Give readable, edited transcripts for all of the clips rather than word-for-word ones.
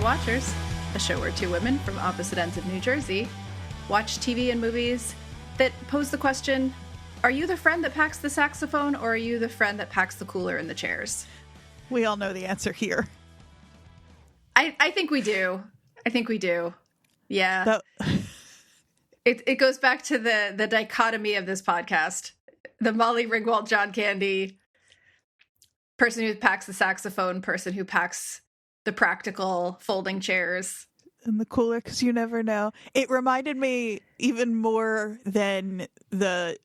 Watchers, a show where two women from opposite ends of New Jersey watch TV and movies that pose the question, are you the friend that packs the saxophone, or are you the friend that packs the cooler and the chairs? We all know the answer here. I think we do. I think we do. Yeah. That... It goes back to the dichotomy of this podcast. The Molly Ringwald, John Candy, person who packs the saxophone, person who packs the practical folding chairs. And the cooler, because you never know. It reminded me even more than the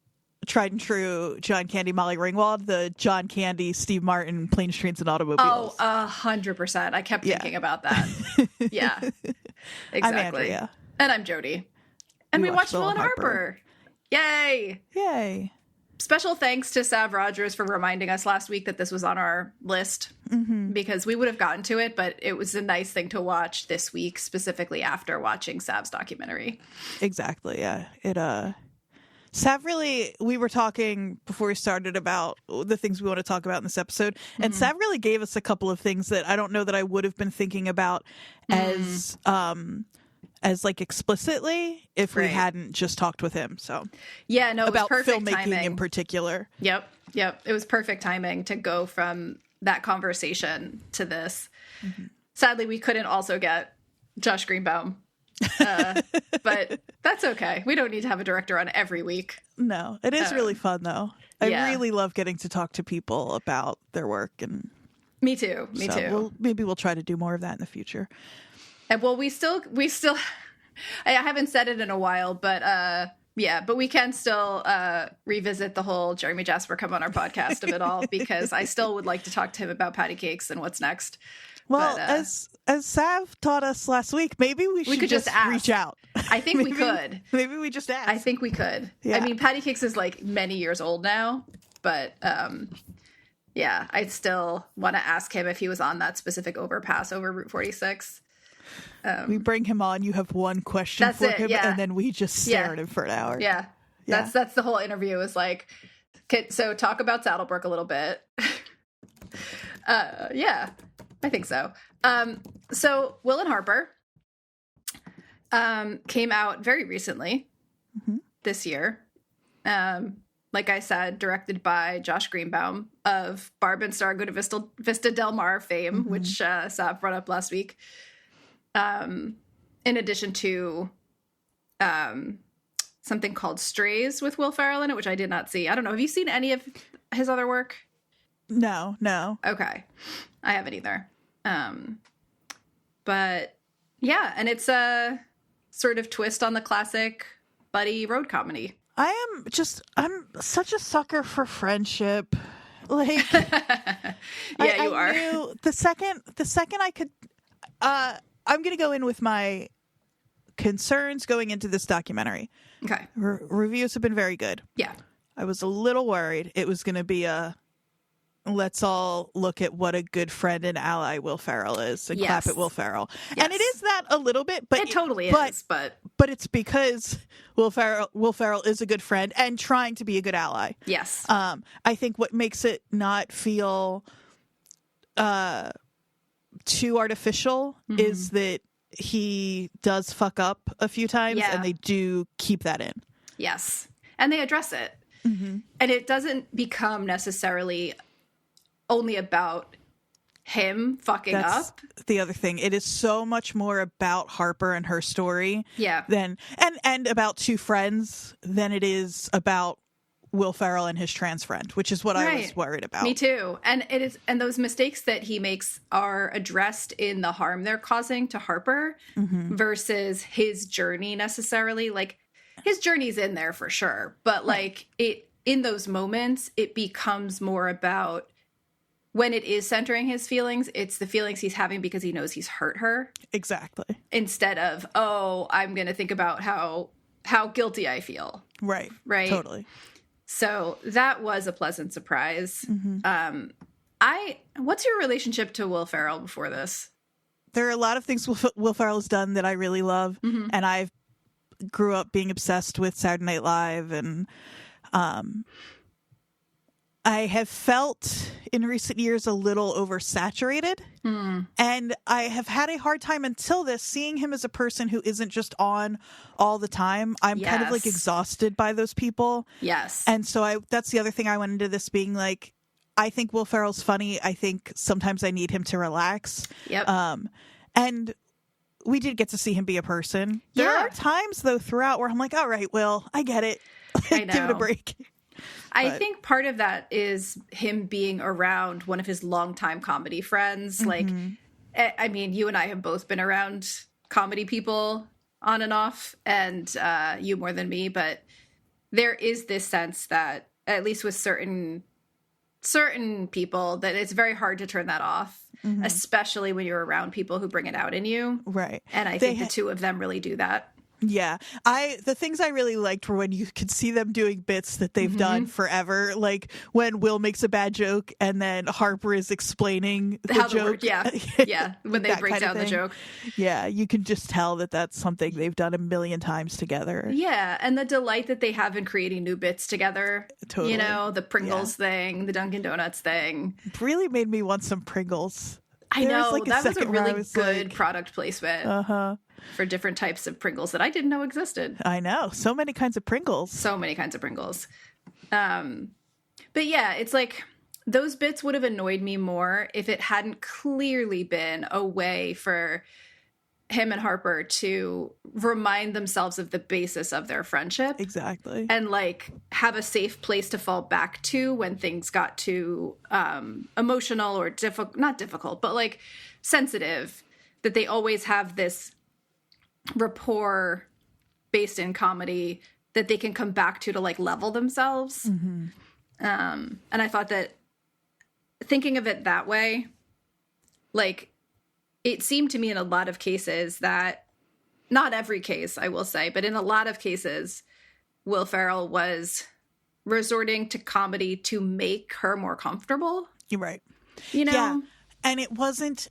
tried and true John Candy, Molly Ringwald, the John Candy, Steve Martin, Planes, Trains, and Automobiles. Oh, 100%. I kept thinking about that. Yeah, exactly. I'm Andrea. And I'm Jodie. And we watched Will and Harper. Yay! Yay. Special thanks to Sav Rogers for reminding us last week that this was on our list, because we would have gotten to it, but it was a nice thing to watch this week, specifically after watching Sav's documentary. Exactly, yeah. Sav really, we were talking before we started about the things we want to talk about in this episode, and Sav really gave us a couple of things that I don't know that I would have been thinking about as like explicitly if we hadn't just talked with him. So yeah, no, it about was perfect filmmaking timing. In particular. Yep. It was perfect timing to go from that conversation to this. Sadly, we couldn't also get Josh Greenbaum, but that's okay. We don't need to have a director on every week. No, it is really fun though. I really love getting to talk to people about their work, and me too. Maybe we'll try to do more of that in the future. And well, we still, I haven't said it in a while, but but we can still revisit the whole Jeremy Jasper come on our podcast of it all, because I still would like to talk to him about patty cakes and what's next. Well, as Sav taught us last week, maybe we could just reach out. I think we could. Maybe we just ask. I think we could. Yeah. I mean, patty cakes is like many years old now, but I still want to ask him if he was on that specific overpass over Route 46. We bring him on, you have one question for him, and then we just stare at him for an hour. Yeah. That's the whole interview, is like, so talk about Saddlebrook a little bit. I think so. So Will and Harper came out very recently this year. Like I said, directed by Josh Greenbaum of Barb and Star Good Vista Del Mar fame, which Sav brought up last week. In addition to something called Strays with Will Ferrell in it, which I did not see. I don't know. Have you seen any of his other work? No. Okay. I haven't either. But yeah, and it's a sort of twist on the classic buddy road comedy. I'm such a sucker for friendship. Like, you are. Knew the second I could, I'm going to go in with my concerns going into this documentary. Okay. Reviews have been very good. Yeah. I was a little worried it was going to be let's all look at what a good friend and ally Will Ferrell is and clap at Will Ferrell. Yes. And it is that a little bit, but it totally is. But it's because Will Ferrell is a good friend and trying to be a good ally. Yes. I think what makes it not feel too artificial is that he does fuck up a few times, and they do keep that in. Yes. And they address it. And it doesn't become necessarily only about him fucking up. The other thing, it is so much more about Harper and her story than and about two friends than it is about Will Ferrell and his trans friend, which is what I was worried about. Me too. And it is, and those mistakes that he makes are addressed in the harm they're causing to Harper versus his journey necessarily. Like, his journey's in there for sure, but like in those moments, it becomes more about, when it is centering his feelings, it's the feelings he's having because he knows he's hurt her. Exactly. Instead of, I'm going to think about how guilty I feel. Right. Totally. So that was a pleasant surprise. What's your relationship to Will Ferrell before this? There are a lot of things Will Ferrell has done that I really love, and I grew up being obsessed with Saturday Night Live, and I have felt in recent years a little oversaturated. And I have had a hard time until this seeing him as a person who isn't just on all the time. I'm kind of like exhausted by those people. Yes. And so that's the other thing I went into this being like, I think Will Ferrell's funny. I think sometimes I need him to relax. Yep. And we did get to see him be a person. There are times though throughout where I'm like, all right, Will, I get it. I know. Give it a break. I think part of that is him being around one of his longtime comedy friends. Like, I mean, you and I have both been around comedy people on and off, and you more than me, but there is this sense that, at least with certain people, that it's very hard to turn that off, especially when you're around people who bring it out in you. Right. And I think the two of them really do that. Yeah. The things I really liked were when you could see them doing bits that they've done forever. Like when Will makes a bad joke and then Harper is explaining the joke. Yeah. When they break down the joke. Yeah. You can just tell that that's something they've done a million times together. Yeah. And the delight that they have in creating new bits together. Totally. You know, the Pringles thing, the Dunkin' Donuts thing. Really made me want some Pringles. I know. That was a really good product placement. For different types of Pringles that I didn't know existed. I know. So many kinds of Pringles. But yeah, it's like those bits would have annoyed me more if it hadn't clearly been a way for him and Harper to remind themselves of the basis of their friendship. Exactly. And like have a safe place to fall back to when things got too emotional or not difficult, but like sensitive, that they always have this rapport based in comedy that they can come back to like level themselves. And I thought that thinking of it that way, like it seemed to me in a lot of cases that, not every case I will say, but in a lot of cases, Will Ferrell was resorting to comedy to make her more comfortable. You're right. You know? Yeah. And it wasn't,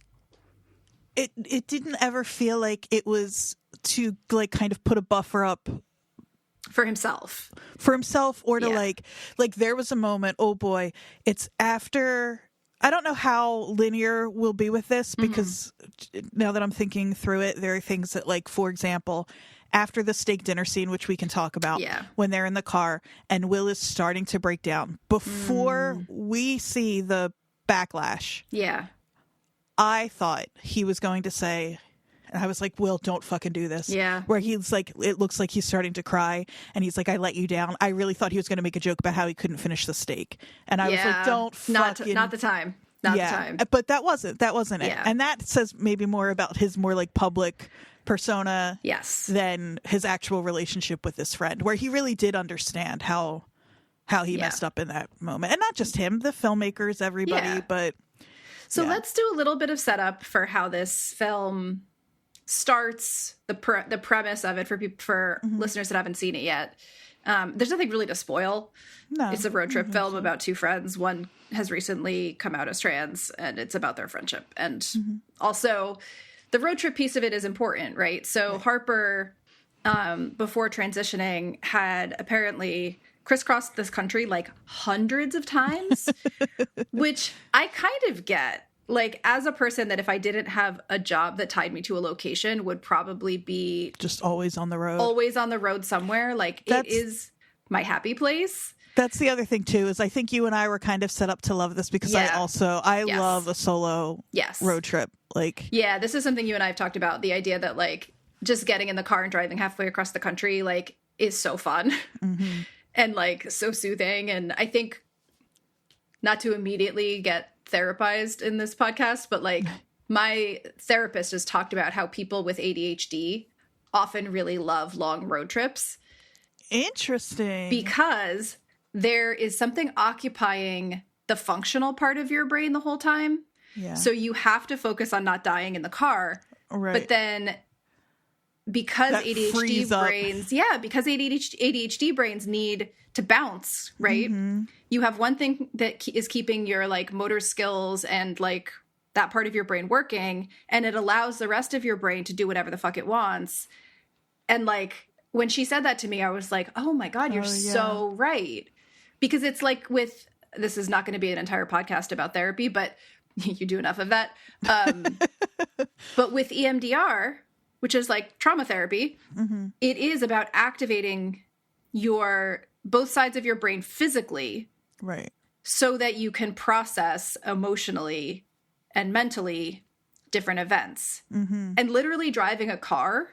it didn't ever feel like it was to like kind of put a buffer up for himself or to like there was a moment, oh boy, it's after, I don't know how linear we'll be with this because now that I'm thinking through it, there are things that like, for example, after the steak dinner scene, which we can talk about, when they're in the car and Will is starting to break down before we see the backlash. Yeah. I thought he was going to say, and I was like, Will, don't fucking do this. Yeah. Where he's like, it looks like he's starting to cry. And he's like, I let you down. I really thought he was going to make a joke about how he couldn't finish the steak. And I was like, don't fucking. Not the time. Not the time. But that wasn't it. Yeah. And that says maybe more about his more like public persona than his actual relationship with this friend, where he really did understand how he messed up in that moment. And not just him, the filmmakers, everybody, but... So let's do a little bit of setup for how this film starts, the premise of it for listeners that haven't seen it yet. There's nothing really to spoil. No, it's a road trip film about two friends. One has recently come out as trans, and it's about their friendship. And also, the road trip piece of it is important, right? So Harper, before transitioning, had apparently crisscrossed this country like hundreds of times, which I kind of get. Like, as a person that if I didn't have a job that tied me to a location would probably be just always on the road somewhere. Like, it is my happy place. That's the other thing too, is I think you and I were kind of set up to love this because I love a solo road trip. Like, this is something you and I have talked about, the idea that like just getting in the car and driving halfway across the country like is so fun and like so soothing. And I think, not to immediately get therapized in this podcast, but like my therapist has talked about how people with ADHD often really love long road trips. Interesting. Because there is something occupying the functional part of your brain the whole time. Yeah. So you have to focus on not dying in the car. Right. But then because that ADHD brains need to bounce, right? You have one thing that is keeping your like motor skills and like that part of your brain working, and it allows the rest of your brain to do whatever the fuck it wants. And like when she said that to me, I was like, oh my God, you're so right. Because it's like with this is not going to be an entire podcast about therapy, but you do enough of that. But with EMDR, which is like trauma therapy, it is about activating both sides of your brain physically. Right. So that you can process emotionally and mentally different events. And literally driving a car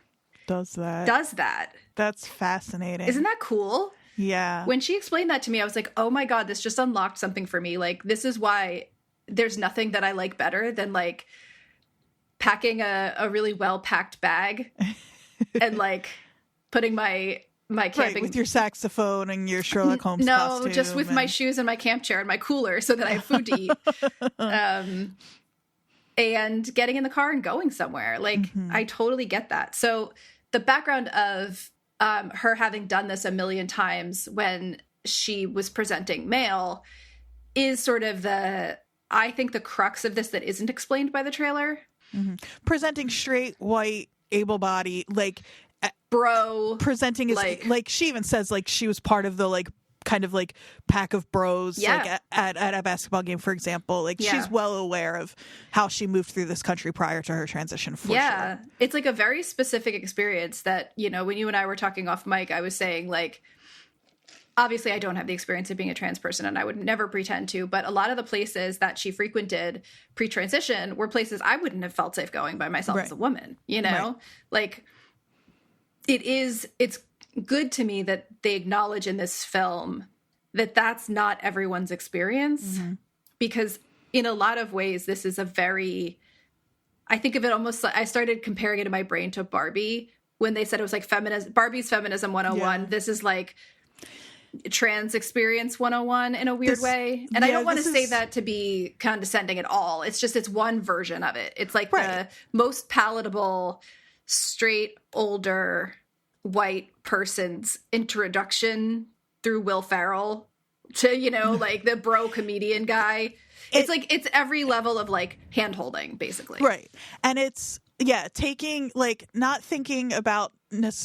does that. That's fascinating. Isn't that cool? Yeah. When she explained that to me, I was like, oh my God, this just unlocked something for me. Like, this is why there's nothing that I like better than like packing a really well-packed bag and like putting my camping... Right, with your saxophone and your Sherlock Holmes costume. No, just with my shoes and my camp chair and my cooler so that I have food to eat. And getting in the car and going somewhere. Like, I totally get that. So the background of her having done this a million times when she was presenting male is sort of I think the crux of this that isn't explained by the trailer. Presenting straight, white, able-bodied, like... bro. Presenting as, like she even says, like, she was part of the, like, kind of, like, pack of bros, like, at a basketball game, for example. Like, she's well aware of how she moved through this country prior to her transition, for sure. It's, like, a very specific experience that, you know, when you and I were talking off mic, I was saying, like, obviously I don't have the experience of being a trans person and I would never pretend to, but a lot of the places that she frequented pre-transition were places I wouldn't have felt safe going by myself as a woman, you know? Like, it's good to me that they acknowledge in this film that that's not everyone's experience, because in a lot of ways, this is I think of it almost like I started comparing it in my brain to Barbie when they said it was like Barbie's Feminism 101. This is like trans experience 101 in a weird way. And I don't want to say that to be condescending at all. It's just, it's one version of it. It's like the most palatable, straight, older, white person's introduction through Will Ferrell to, you know, like the bro comedian guy. It's like, it's every level of like hand holding, basically. Right. And it's, taking, like, not thinking about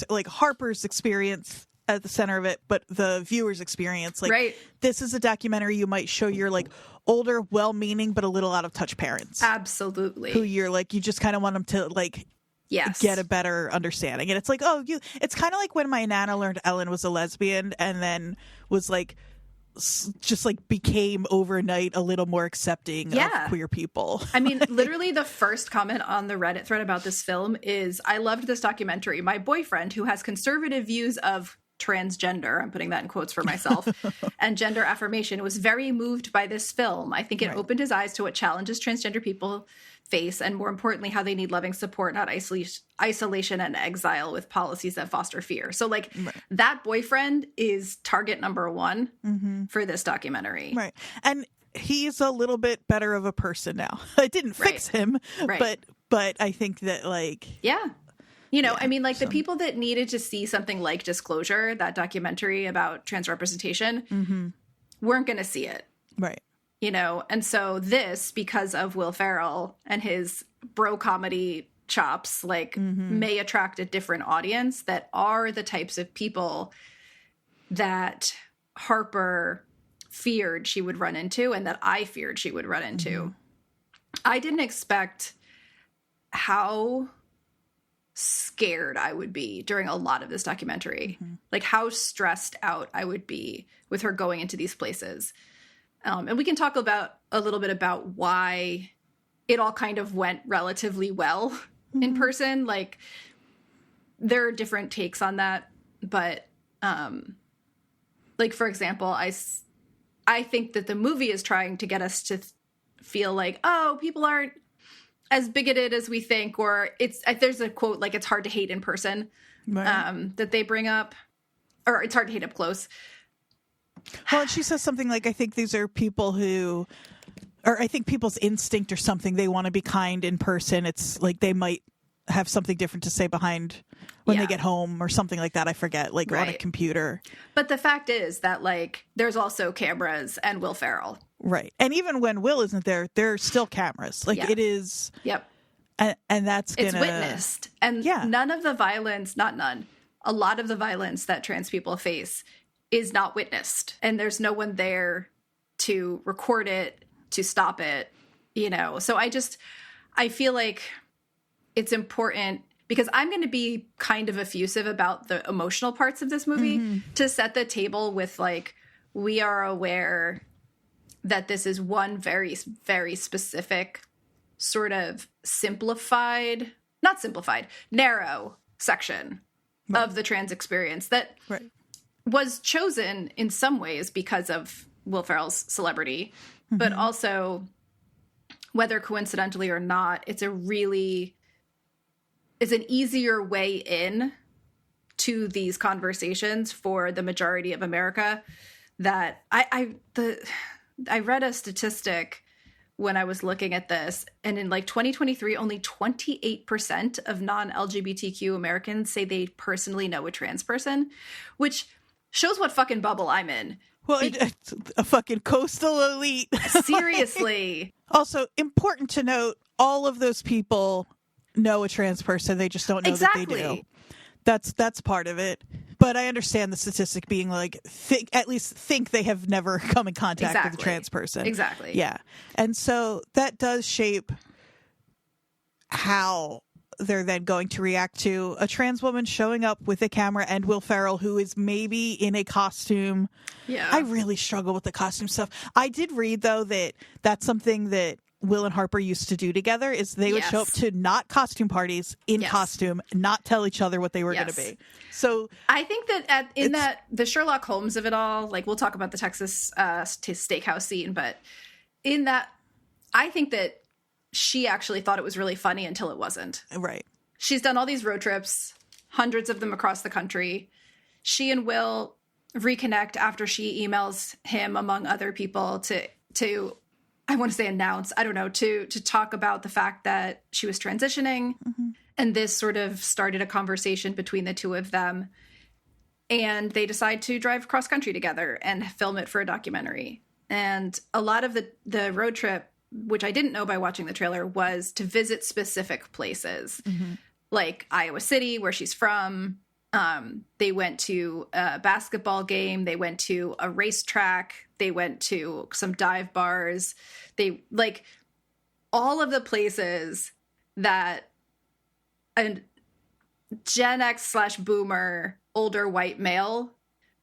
like Harper's experience at the center of it, but the viewer's experience. Like, this is a documentary you might show your, like, older, well-meaning, but a little out of touch parents. Absolutely. Who you're like, you just kind of want them to, like, get a better understanding. And it's like, it's kind of like when my Nana learned Ellen was a lesbian and then was like, just like became overnight a little more accepting of queer people. I mean, literally the first comment on the Reddit thread about this film is, I loved this documentary. My boyfriend, who has conservative views of transgender, I'm putting that in quotes for myself, and gender affirmation, was very moved by this film. I think it opened his eyes to what challenges transgender people face, and more importantly, how they need loving support, not isolation and exile with policies that foster fear. So, like, that boyfriend is target number one for this documentary. Right. And he's a little bit better of a person now. It didn't fix him, but I think that, like... Yeah. You know, I mean, like, the people that needed to see something like Disclosure, that documentary about trans representation, weren't going to see it. Right. You know, and so this, because of Will Ferrell and his bro comedy chops, like, may attract a different audience that are the types of people that Harper feared she would run into and that I feared she would run into. I didn't expect how scared I would be during a lot of this documentary, like how stressed out I would be with her going into these places. And we can talk about a little bit about why it all kind of went relatively well in person. Like, there are different takes on that, but like, for example, I think that the movie is trying to get us to feel like, oh, people aren't as bigoted as we think, or there's a quote, like, it's hard to hate in person, that they bring up, or it's hard to hate up close. Well, and she says something like, I think these are people who, or I think people's instinct or something, they want to be kind in person. It's like they might have something different to say behind when they get home or something like that. I forget, like on a computer. But the fact is that, like, there's also cameras and Will Ferrell. Right. And even when Will isn't there, there's still cameras. Like, it is. Yep. And that's it's witnessed. And none of the violence, not none, a lot of the violence that trans people face is not witnessed. And there's no one there to record it, to stop it, you know? So I feel like it's important because I'm going to be kind of effusive about the emotional parts of this movie to set the table with like, we are aware that this is one very, very specific sort of narrow section of the trans experience that was chosen in some ways because of Will Ferrell's celebrity, but also, whether coincidentally or not, it's an easier way in to these conversations for the majority of America. That I read a statistic when I was looking at this, and in like 2023, only 28% of non-LGBTQ Americans say they personally know a trans person, which shows what fucking bubble I'm in. Well, it's a fucking coastal elite. Seriously. Also, important to note, all of those people know a trans person. They just don't know that they do. That's part of it. But I understand the statistic being like, at least think they have never come in contact with a trans person. Exactly. Yeah. And so that does shape how they're then going to react to a trans woman showing up with a camera and Will Ferrell, who is maybe in a costume. Yeah. I really struggle with the costume stuff. I did read, though, that that's something that Will and Harper used to do together, is they would show up to not costume parties in costume, not tell each other what they were going to be. So I think that the Sherlock Holmes of it all, like we'll talk about the Texas steakhouse scene, but in that, I think that she actually thought it was really funny until it wasn't. Right. She's done all these road trips, hundreds of them across the country. She and Will reconnect after she emails him, among other people, to I want to say announce, I don't know, to talk about the fact that she was transitioning. And this sort of started a conversation between the two of them. And they decide to drive cross country together and film it for a documentary. And a lot of the road trip, which I didn't know by watching the trailer, was to visit specific places, like Iowa City, where she's from. They went to a basketball game. They went to a racetrack. They went to some dive bars. They like all of the places that a Gen X / boomer older white male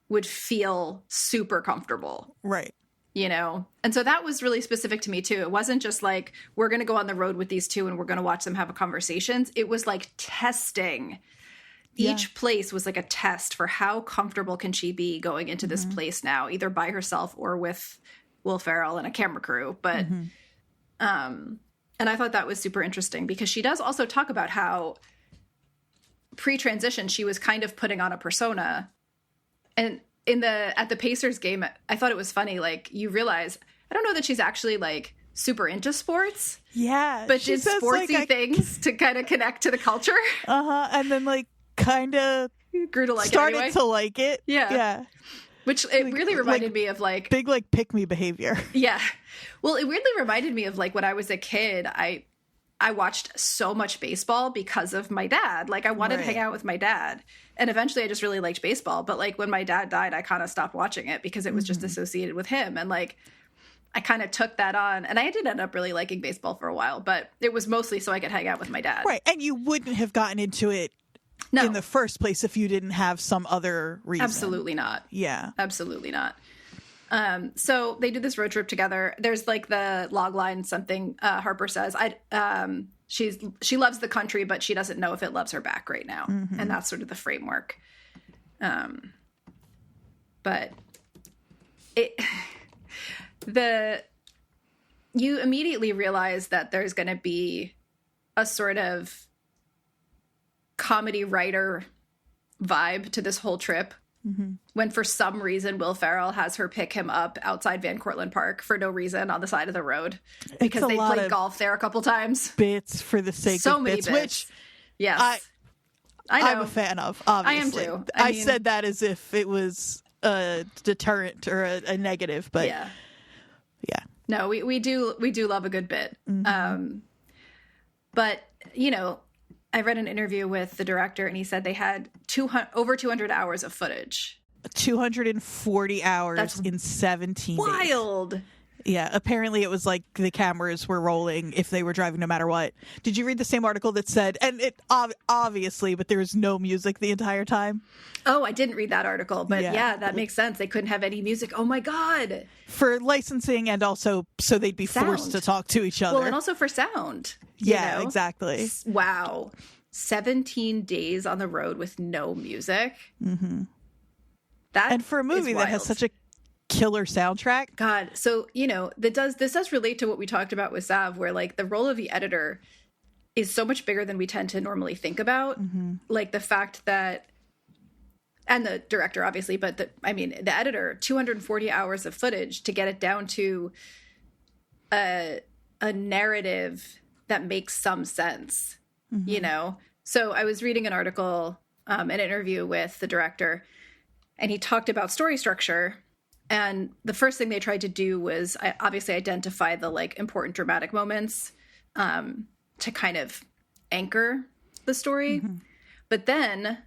would feel super comfortable. Right. You know? And so that was really specific to me too. It wasn't just like, we're going to go on the road with these two and we're going to watch them have conversations. It was like testing. Each place was like a test for how comfortable can she be going into this place now, either by herself or with Will Ferrell and a camera crew. But, and I thought that was super interesting because she does also talk about how pre-transition, she was kind of putting on a persona. And at the Pacers game, I thought it was funny. Like, you realize, I don't know that she's actually like super into sports. Yeah. But did sportsy things to kind of connect to the culture. And then like, kind of grew to like started it anyway. To like it. Yeah. Which it really reminded me of like big like pick me behavior. Yeah. Well, it weirdly reminded me of like when I was a kid, I watched so much baseball because of my dad. Like I wanted to hang out with my dad. And eventually I just really liked baseball, but like when my dad died, I kind of stopped watching it because it was just associated with him, and like I kind of took that on, and I did end up really liking baseball for a while, but it was mostly so I could hang out with my dad. Right. And you wouldn't have gotten into it in the first place if you didn't have some other reason. Absolutely not. Yeah. Absolutely not. So they do this road trip together. There's like the log line, something Harper says, she loves the country, but she doesn't know if it loves her back right now. And that's sort of the framework. But you immediately realize that there's going to be a sort of comedy writer vibe to this whole trip. When for some reason Will Ferrell has her pick him up outside Van Cortlandt Park for no reason on the side of the road because they played golf there a couple times. Bits for the sake so of many bits, which yes, I know. I'm a fan of. Obviously, I am too. I mean, said that as if it was a deterrent or a negative, but yeah. No, we do love a good bit. But you know, I read an interview with the director, and he said they had over 200 hours of footage 240 hours in 17 days. Wild. Yeah, apparently it was like the cameras were rolling if they were driving no matter what. Did you read the same article that said, and it obviously, but there was no music the entire time? Oh, I didn't read that article, but yeah, that makes sense. They couldn't have any music. Oh my God. For licensing and also so they'd be forced to talk to each other. Well, and also for sound. Yeah, you know? Exactly. Wow. 17 days on the road with no music. Mm-hmm. That and for a movie that has such a killer soundtrack. God. So, you know, this does relate to what we talked about with Sav, where like the role of the editor is so much bigger than we tend to normally think about. Mm-hmm. Like the fact that, and the director obviously, but the editor, 240 hours of footage to get it down to a narrative that makes some sense, mm-hmm. you know? So I was reading an article, an interview with the director, and he talked about story structure. And the first thing they tried to do was obviously identify the like important dramatic moments to kind of anchor the story. Mm-hmm. But then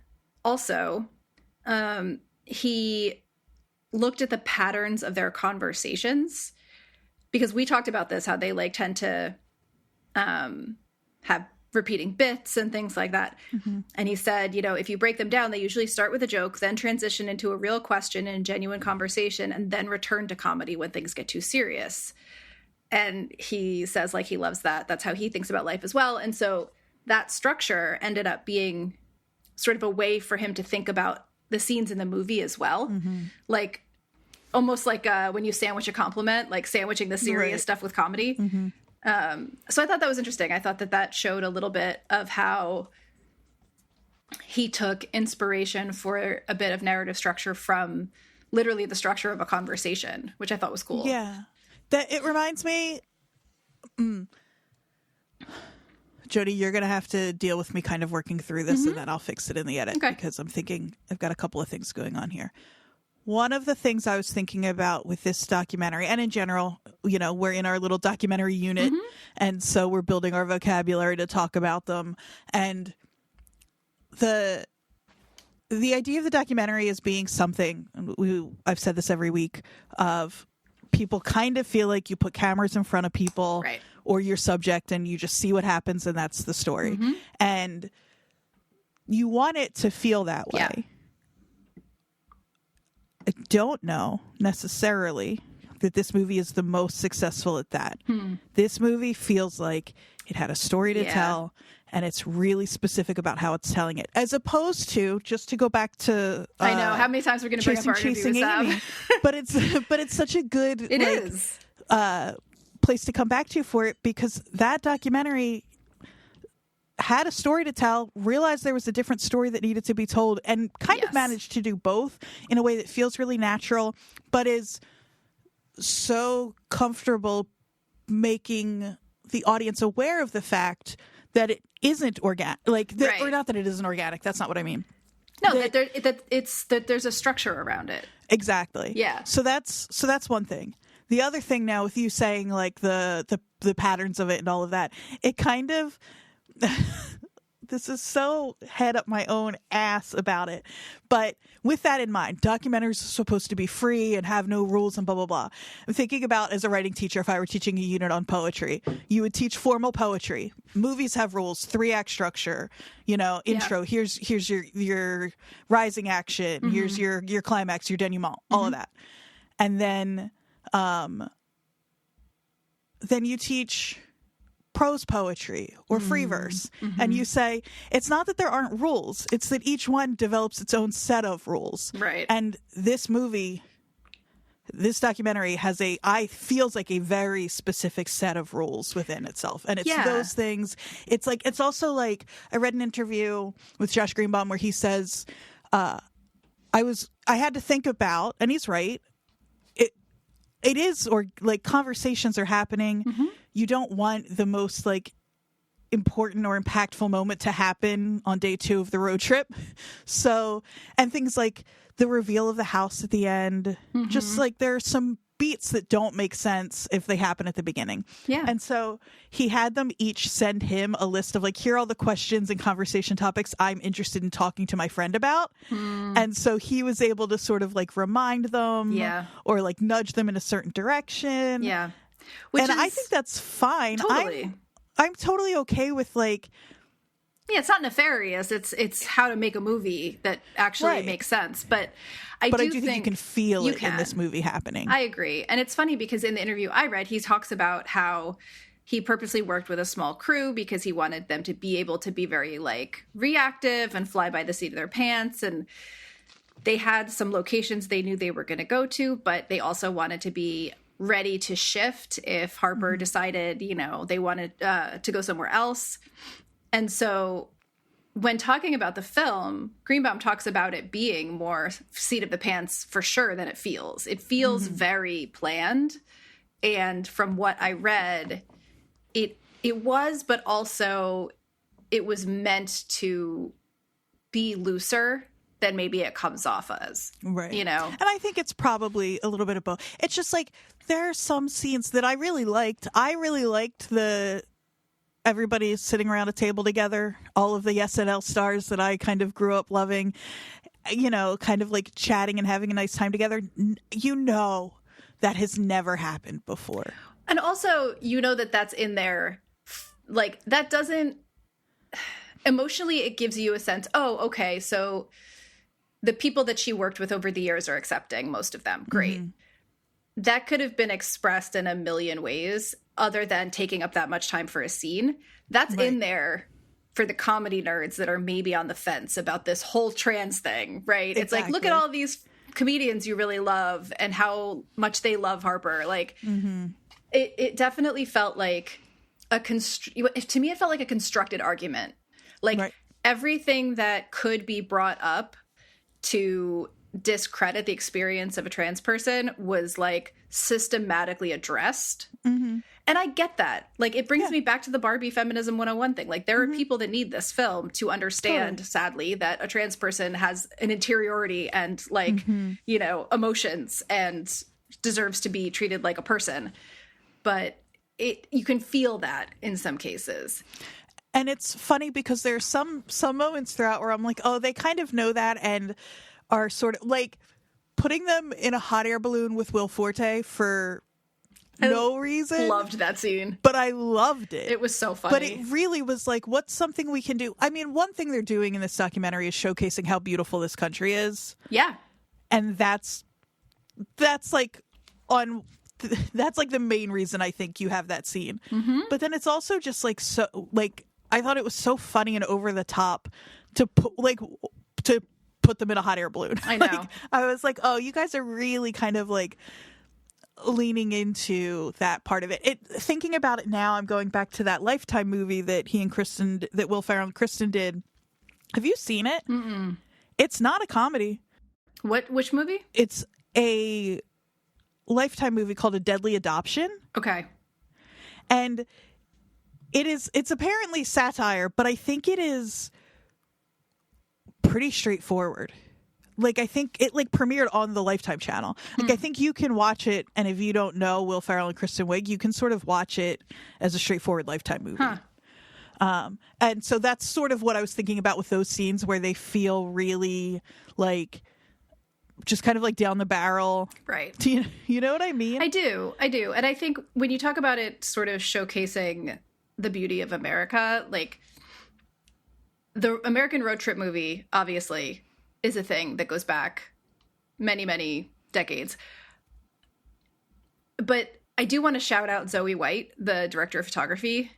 also he looked at the patterns of their conversations, because we talked about this, how they like tend to have repeating bits and things like that. Mm-hmm. And he said, you know, if you break them down, they usually start with a joke, then transition into a real question and genuine conversation, and then return to comedy when things get too serious. And he says like he loves that. That's how he thinks about life as well. And so that structure ended up being sort of a way for him to think about the scenes in the movie as well. Mm-hmm. Like almost like when you sandwich a compliment, like sandwiching the serious stuff with comedy. Mm-hmm. So I thought that was interesting. I thought that showed a little bit of how he took inspiration for a bit of narrative structure from literally the structure of a conversation, which I thought was cool. Yeah. That it reminds me, Jodie, you're going to have to deal with me kind of working through this, mm-hmm. and then I'll fix it in the edit, because I'm thinking I've got a couple of things going on here. One of the things I was thinking about with this documentary, and in general, you know, we're in our little documentary unit, mm-hmm. and so we're building our vocabulary to talk about them. And the idea of the documentary is being something, I've said this every week, of people kind of feel like you put cameras in front of people, right, or your subject, and you just see what happens, and that's the story. Mm-hmm. And you want it to feel that way. Yeah. I don't know necessarily that this movie is the most successful at that. This movie feels like it had a story to tell, and it's really specific about how it's telling it, as opposed to, just to go back to I know how many times we're going to bring up our Chasing Amy, but it's such a good place to come back to for it, because that documentary had a story to tell, realized there was a different story that needed to be told, and kind of managed to do both in a way that feels really natural, but is so comfortable making the audience aware of the fact that it isn't organic, or not that it isn't organic. That's not what I mean. No, that there's a structure around it. Exactly. Yeah. So that's one thing. The other thing now, with you saying like the patterns of it and all of that, it kind of this is so head up my own ass about it. But with that in mind, documentaries are supposed to be free and have no rules and blah, blah, blah. I'm thinking about, as a writing teacher, if I were teaching a unit on poetry, you would teach formal poetry. Movies have rules, 3-act structure, you know, intro, here's your rising action, mm-hmm. here's your climax, your denouement, all mm-hmm. of that. And then you teach prose poetry or free verse, mm-hmm. and you say it's not that there aren't rules, it's that each one develops its own set of rules, right? And this documentary feels like a very specific set of ruls within itself, and it's those things. It's also like, I read an interview with Josh Greenbaum where he says I had to think about, and he's right, it is, or like, conversations are happening. Mm-hmm. You don't want the most like important or impactful moment to happen on day 2 of the road trip. So, and things like the reveal of the house at the end, mm-hmm. just like there are some beats that don't make sense if they happen at the beginning. Yeah. And so he had them each send him a list of like, here are all the questions and conversation topics I'm interested in talking to my friend about. And so he was able to sort of like remind them or like nudge them in a certain direction. Yeah. I think that's fine. Totally. I'm totally okay with like, yeah, it's not nefarious. It's how to make a movie that actually makes sense. But I do think you can feel it in this movie happening. I agree. And it's funny because in the interview I read, he talks about how he purposely worked with a small crew because he wanted them to be able to be very like reactive and fly by the seat of their pants. And they had some locations they knew they were going to go to, but they also wanted to be ready to shift if Harper decided, you know, they wanted to go somewhere else. And so when talking about the film, Greenbaum talks about it being more seat of the pants for sure than it feels. It feels very planned. And from what I read, it was, but also it was meant to be looser than maybe it comes off as. Right. You know? And I think it's probably a little bit of both. It's just like there are some scenes that I really liked. I really liked everybody sitting around a table together, all of the SNL stars that I kind of grew up loving, you know, kind of like chatting and having a nice time together. You know, that has never happened before. And also, you know, that's in there. Like, that doesn't emotionally, it gives you a sense, oh, okay, so the people that she worked with over the years are accepting, most of them. Great. That could have been expressed in a million ways other than taking up that much time for a scene. That's in there for the comedy nerds that are maybe on the fence about this whole trans thing, right? Exactly. It's like, look at all these comedians you really love and how much they love Harper. Like, it definitely felt like to me, it felt like a constructed argument. Like, everything that could be brought up to discredit the experience of a trans person was like systematically addressed. And I get that. Like, it brings me back to the Barbie Feminism 101 thing. Like, there are people that need this film to understand, sadly, that a trans person has an interiority and, like, you know, emotions and deserves to be treated like a person. But you can feel that in some cases. And it's funny because there's some moments throughout where I'm like, oh, they kind of know that and are sort of, like, putting them in a hot air balloon with Will Forte for no reason. Loved that scene. But I loved it. It was so funny. But it really was like, what's something we can do? I mean, one thing they're doing in this documentary is showcasing how beautiful this country is. Yeah. And that's like that's like the main reason I think you have that scene. But then it's also just like, so like, I thought it was so funny and over the top to put them in a hot air balloon. I know. Like, I was like, oh, you guys are really kind of like leaning into that part of it. Thinking about it now, I'm going back to that Lifetime movie that that Will Ferrell and Kristen did. Have you seen it? It's not a comedy. Which movie? It's a Lifetime movie called A Deadly Adoption. Okay. And it's apparently satire, but I think it is pretty straightforward. Like, I think it like premiered on the Lifetime channel. Like, I think you can watch it, and if you don't know Will Ferrell and Kristen Wiig, you can sort of watch it as a straightforward Lifetime movie. And so that's sort of what I was thinking about with those scenes where they feel really like just kind of like down the barrel. Right. Do you know what I mean? I do. And I think when you talk about it sort of showcasing the beauty of America, like, the American Road Trip movie, obviously, is a thing that goes back many, many decades. But I do want to shout out Zoe White, the director of photography,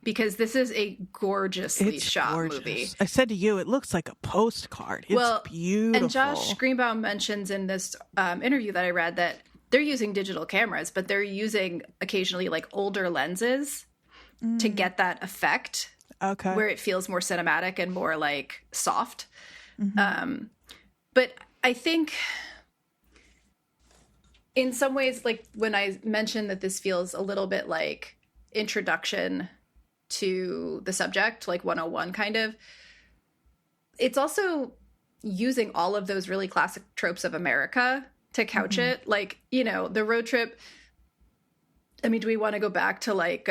because this is a gorgeously shot movie. I said to you, it looks like a postcard. It's beautiful. And Josh Greenbaum mentions in this interview that I read that they're using digital cameras, but they're using occasionally like older lenses to get that effect. Okay. Where it feels more cinematic and more like soft. But I think in some ways, like when I mentioned that this feels a little bit like introduction to the subject, like 101 kind of, it's also using all of those really classic tropes of America to couch it. Like, you know, the road trip. I mean, do we want to go back to like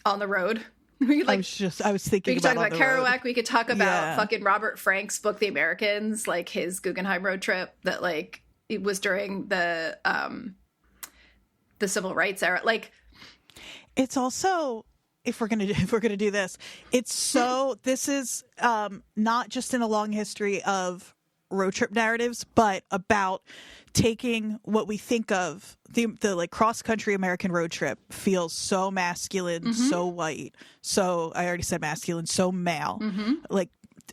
On the Road? I was thinking we could talk about Kerouac. We could talk about fucking Robert Frank's book, The Americans, like his Guggenheim road trip that like it was during the civil rights era. Like, it's also, if we're gonna do this, it's so this is not just in a long history of road trip narratives, but about taking what we think of the like cross country American road trip feels so masculine, so white, so I already said masculine, so male. Like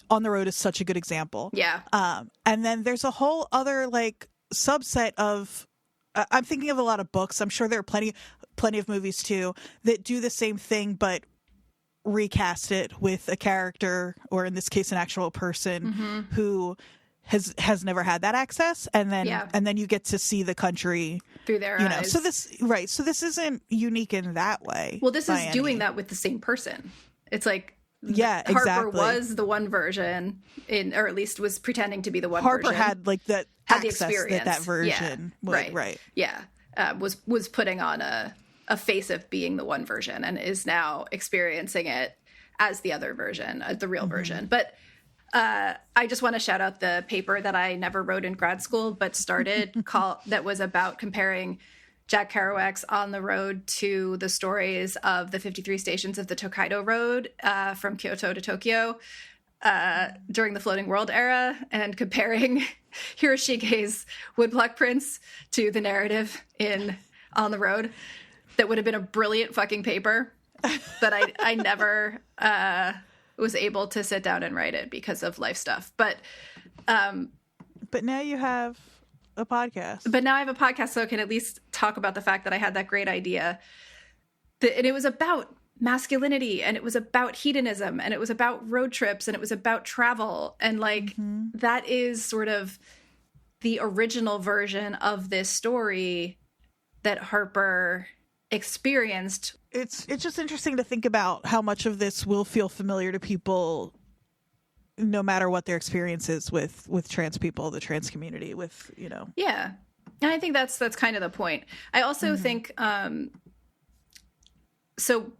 On the Road is such a good example. Yeah. And then there's a whole other like subset of I'm thinking of a lot of books. I'm sure there are plenty of movies too that do the same thing, but recast it with a character, or in this case, an actual person who has never had that access, and then you get to see the country through their eyes. So this isn't unique in that way. Well, this is doing that with the same person. It's like Harper was the one version or at least was pretending to be the one Harper version. Had like that had the access experience. that version right. Yeah. Was putting on a face of being the one version and is now experiencing it as the other version, the real version. But I just want to shout out the paper that I never wrote in grad school, but started that was about comparing Jack Kerouac's On the Road to the stories of the 53 stations of the Tokaido Road from Kyoto to Tokyo during the Floating World era, and comparing Hiroshige's woodblock prints to the narrative in On the Road. That would have been a brilliant fucking paper, but I never was able to sit down and write it because of life stuff. But now you have a podcast. But now I have a podcast, so I can at least talk about the fact that I had that great idea. And it was about masculinity, and it was about hedonism, and it was about road trips, and it was about travel. And like that is sort of the original version of this story that Harper experienced. It's just interesting to think about how much of this will feel familiar to people no matter what their experience is with trans people, the trans community, with, you know. Yeah. And I think that's kind of the point. I also think, so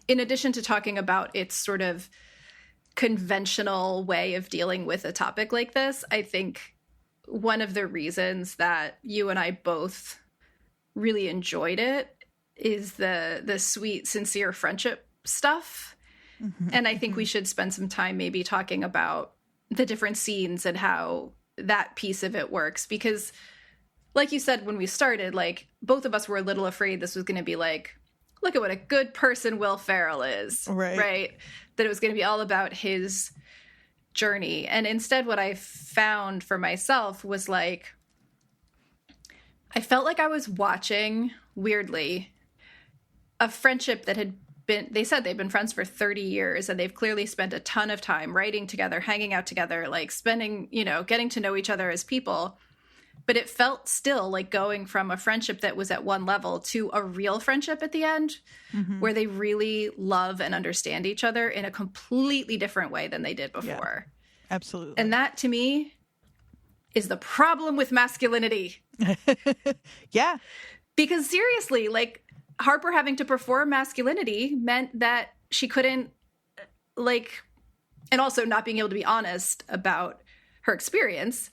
in addition to talking about its sort of conventional way of dealing with a topic like this, I think one of the reasons that you and I both really enjoyed it is the sweet, sincere friendship stuff. And I think we should spend some time maybe talking about the different scenes and how that piece of it works. Because like you said, when we started, like both of us were a little afraid this was going to be like, look at what a good person Will Ferrell is. Right. That it was going to be all about his journey. And instead what I found for myself was like, I felt like I was watching, weirdly, a friendship that had been, they said they've been friends for 30 years, and they've clearly spent a ton of time writing together, hanging out together, like spending, you know, getting to know each other as people. But it felt still like going from a friendship that was at one level to a real friendship at the end, where they really love and understand each other in a completely different way than they did before. Yeah, absolutely. And that, to me, is the problem with masculinity. Yeah. Because seriously, like, Harper having to perform masculinity meant that she couldn't, like, and also not being able to be honest about her experience,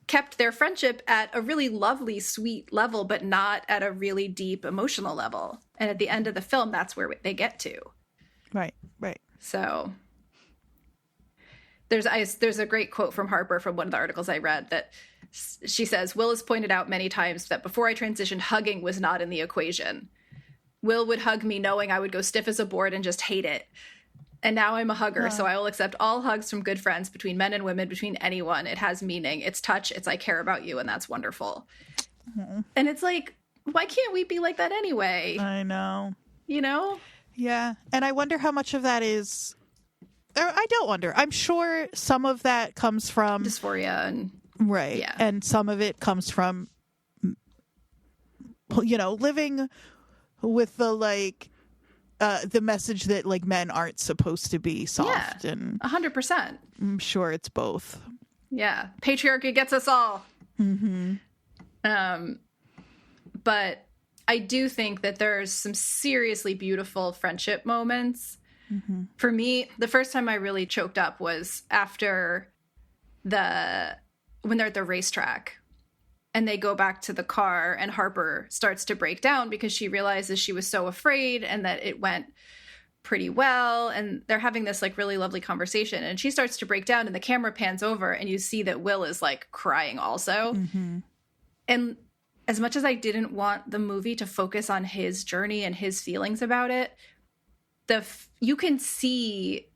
kept their friendship at a really lovely, sweet level, but not at a really deep emotional level. And at the end of the film, that's where they get to. Right. So there's a great quote from Harper from one of the articles I read that she says, Will has pointed out many times that before I transitioned, hugging was not in the equation. Will would hug me knowing I would go stiff as a board and just hate it. And now I'm a hugger, so I will accept all hugs from good friends, between men and women, between anyone. It has meaning. It's touch. It's I care about you, and that's wonderful. And it's like, why can't we be like that anyway? I know. You know? Yeah. And I wonder how much of that is... Or I don't wonder. I'm sure some of that comes from... dysphoria and... Right. Yeah. And some of it comes from, you know, living with the, like... the message that like men aren't supposed to be soft, and 100%. I'm sure it's both. Yeah, patriarchy gets us all. But I do think that there's some seriously beautiful friendship moments. Mm-hmm. For me, the first time I really choked up was after when they're at the racetrack and they go back to the car and Harper starts to break down because she realizes she was so afraid and that it went pretty well. And they're having this like really lovely conversation and she starts to break down and the camera pans over and you see that Will is like crying also. Mm-hmm. And as much as I didn't want the movie to focus on his journey and his feelings about it, you can see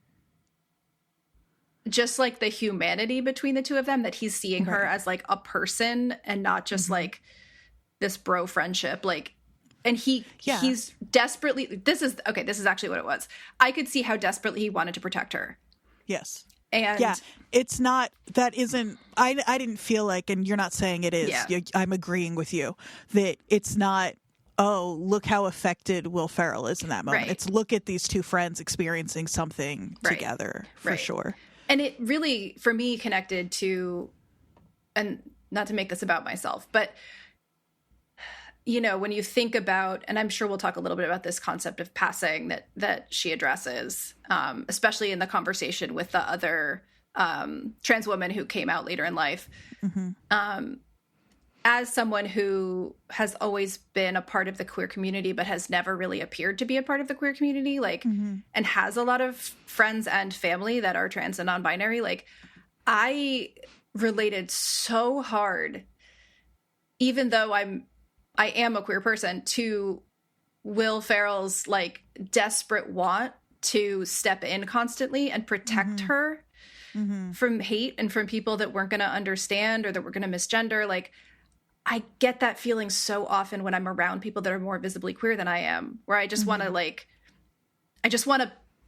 just like the humanity between the two of them, that he's seeing her as like a person and not just like this bro friendship. Like, and he's desperately, this is actually what it was. I could see how desperately he wanted to protect her. Yes. And yeah, it's not, that isn't, I didn't feel like, and you're not saying it is, I'm agreeing with you, that it's not, oh, look how affected Will Ferrell is in that moment. Right. It's look at these two friends experiencing something together, for sure. And it really, for me, connected to, and not to make this about myself, but, you know, when you think about, and I'm sure we'll talk a little bit about this concept of passing that she addresses, especially in the conversation with the other trans woman who came out later in life. Mm-hmm. As someone who has always been a part of the queer community, but has never really appeared to be a part of the queer community, like, and has a lot of friends and family that are trans and non-binary, like, I related so hard, even though I am a queer person, to Will Ferrell's like desperate want to step in constantly and protect her from hate and from people that weren't going to understand or that were going to misgender. Like, I get that feeling so often when I'm around people that are more visibly queer than I am, where I just want to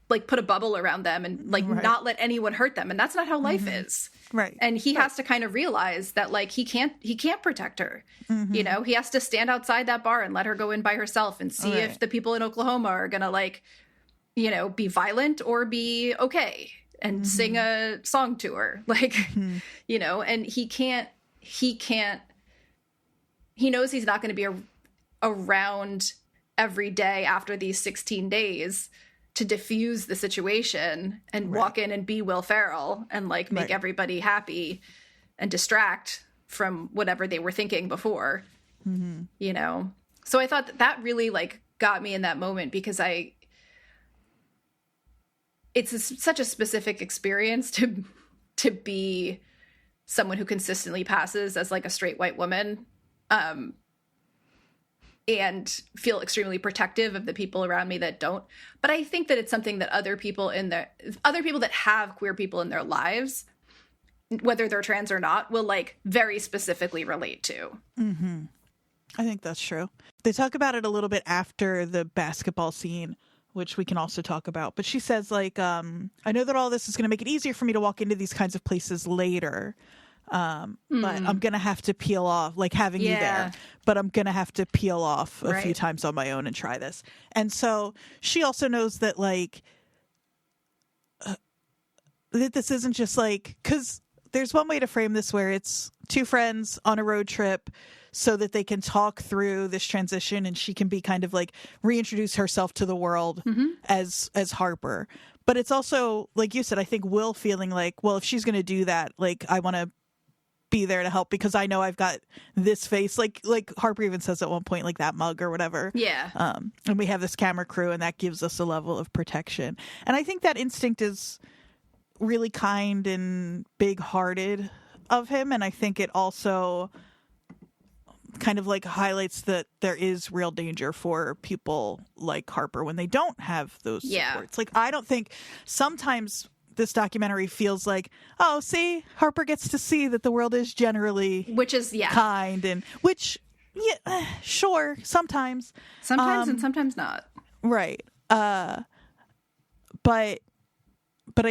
put a bubble around them and like not let anyone hurt them. And that's not how life is. Right. And he has to kind of realize that like, he can't protect her. You know, he has to stand outside that bar and let her go in by herself and see if the people in Oklahoma are going to like, you know, be violent or be okay and sing a song to her. Like, you know, and he knows he's not going to be around every day after these 16 days to diffuse the situation and walk in and be Will Ferrell and like make everybody happy and distract from whatever they were thinking before, you know? So I thought that really like got me in that moment because it's such a specific experience to be someone who consistently passes as like a straight white woman. And feel extremely protective of the people around me that don't. But I think that it's something that other people that have queer people in their lives, whether they're trans or not, will like very specifically relate to. Mm-hmm. I think that's true. They talk about it a little bit after the basketball scene, which we can also talk about. But she says like, I know that all this is going to make it easier for me to walk into these kinds of places later. But I'm gonna have to peel off, like having you there, but I'm gonna have to peel off a few times on my own and try this. And so she also knows that like that this isn't just like, because there's one way to frame this where it's two friends on a road trip so that they can talk through this transition and she can be kind of like reintroduce herself to the world as Harper. But it's also, like you said, I think Will feeling like, well, if she's going to do that, like I want to be there to help because I know I've got this face, like Harper even says at one point, like that mug or whatever. Yeah. And we have this camera crew and that gives us a level of protection. And I think that instinct is really kind and big-hearted of him. And I think it also kind of like highlights that there is real danger for people like Harper when they don't have those supports. Like, I don't think sometimes this documentary feels like, oh, see, Harper gets to see that the world is generally kind, and which, sure, sometimes and sometimes not. Right. But I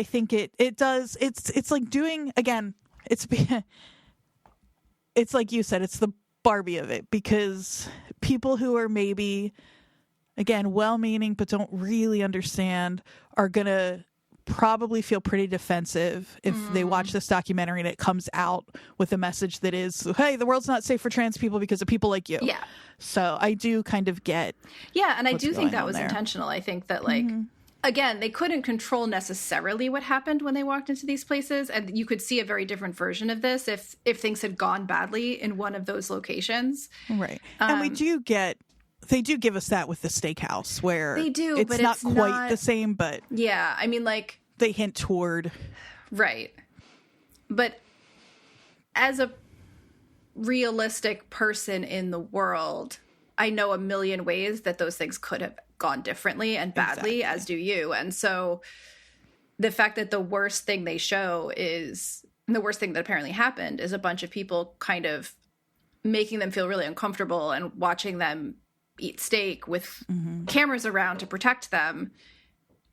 think it does. It's like doing, again, it's like you said, it's the Barbie of it, because people who are maybe, again, well-meaning but don't really understand are gonna probably feel pretty defensive if they watch this documentary and it comes out with a message that is, hey, the world's not safe for trans people because of people like you. Yeah. So I do kind of get. Yeah, and I do think that was there. intentional. I think that, like, again, they couldn't control necessarily what happened when they walked into these places, and you could see a very different version of this if things had gone badly in one of those locations. Right. And they do give us that with the steakhouse where they do, it's but not it's quite not the same, but yeah, I mean, like, they hint toward. Right. But as a realistic person in the world, I know a million ways that those things could have gone differently and badly, as do you. And so the fact that the worst thing they show is, the worst thing that apparently happened is a bunch of people kind of making them feel really uncomfortable and watching them eat steak with cameras around to protect them.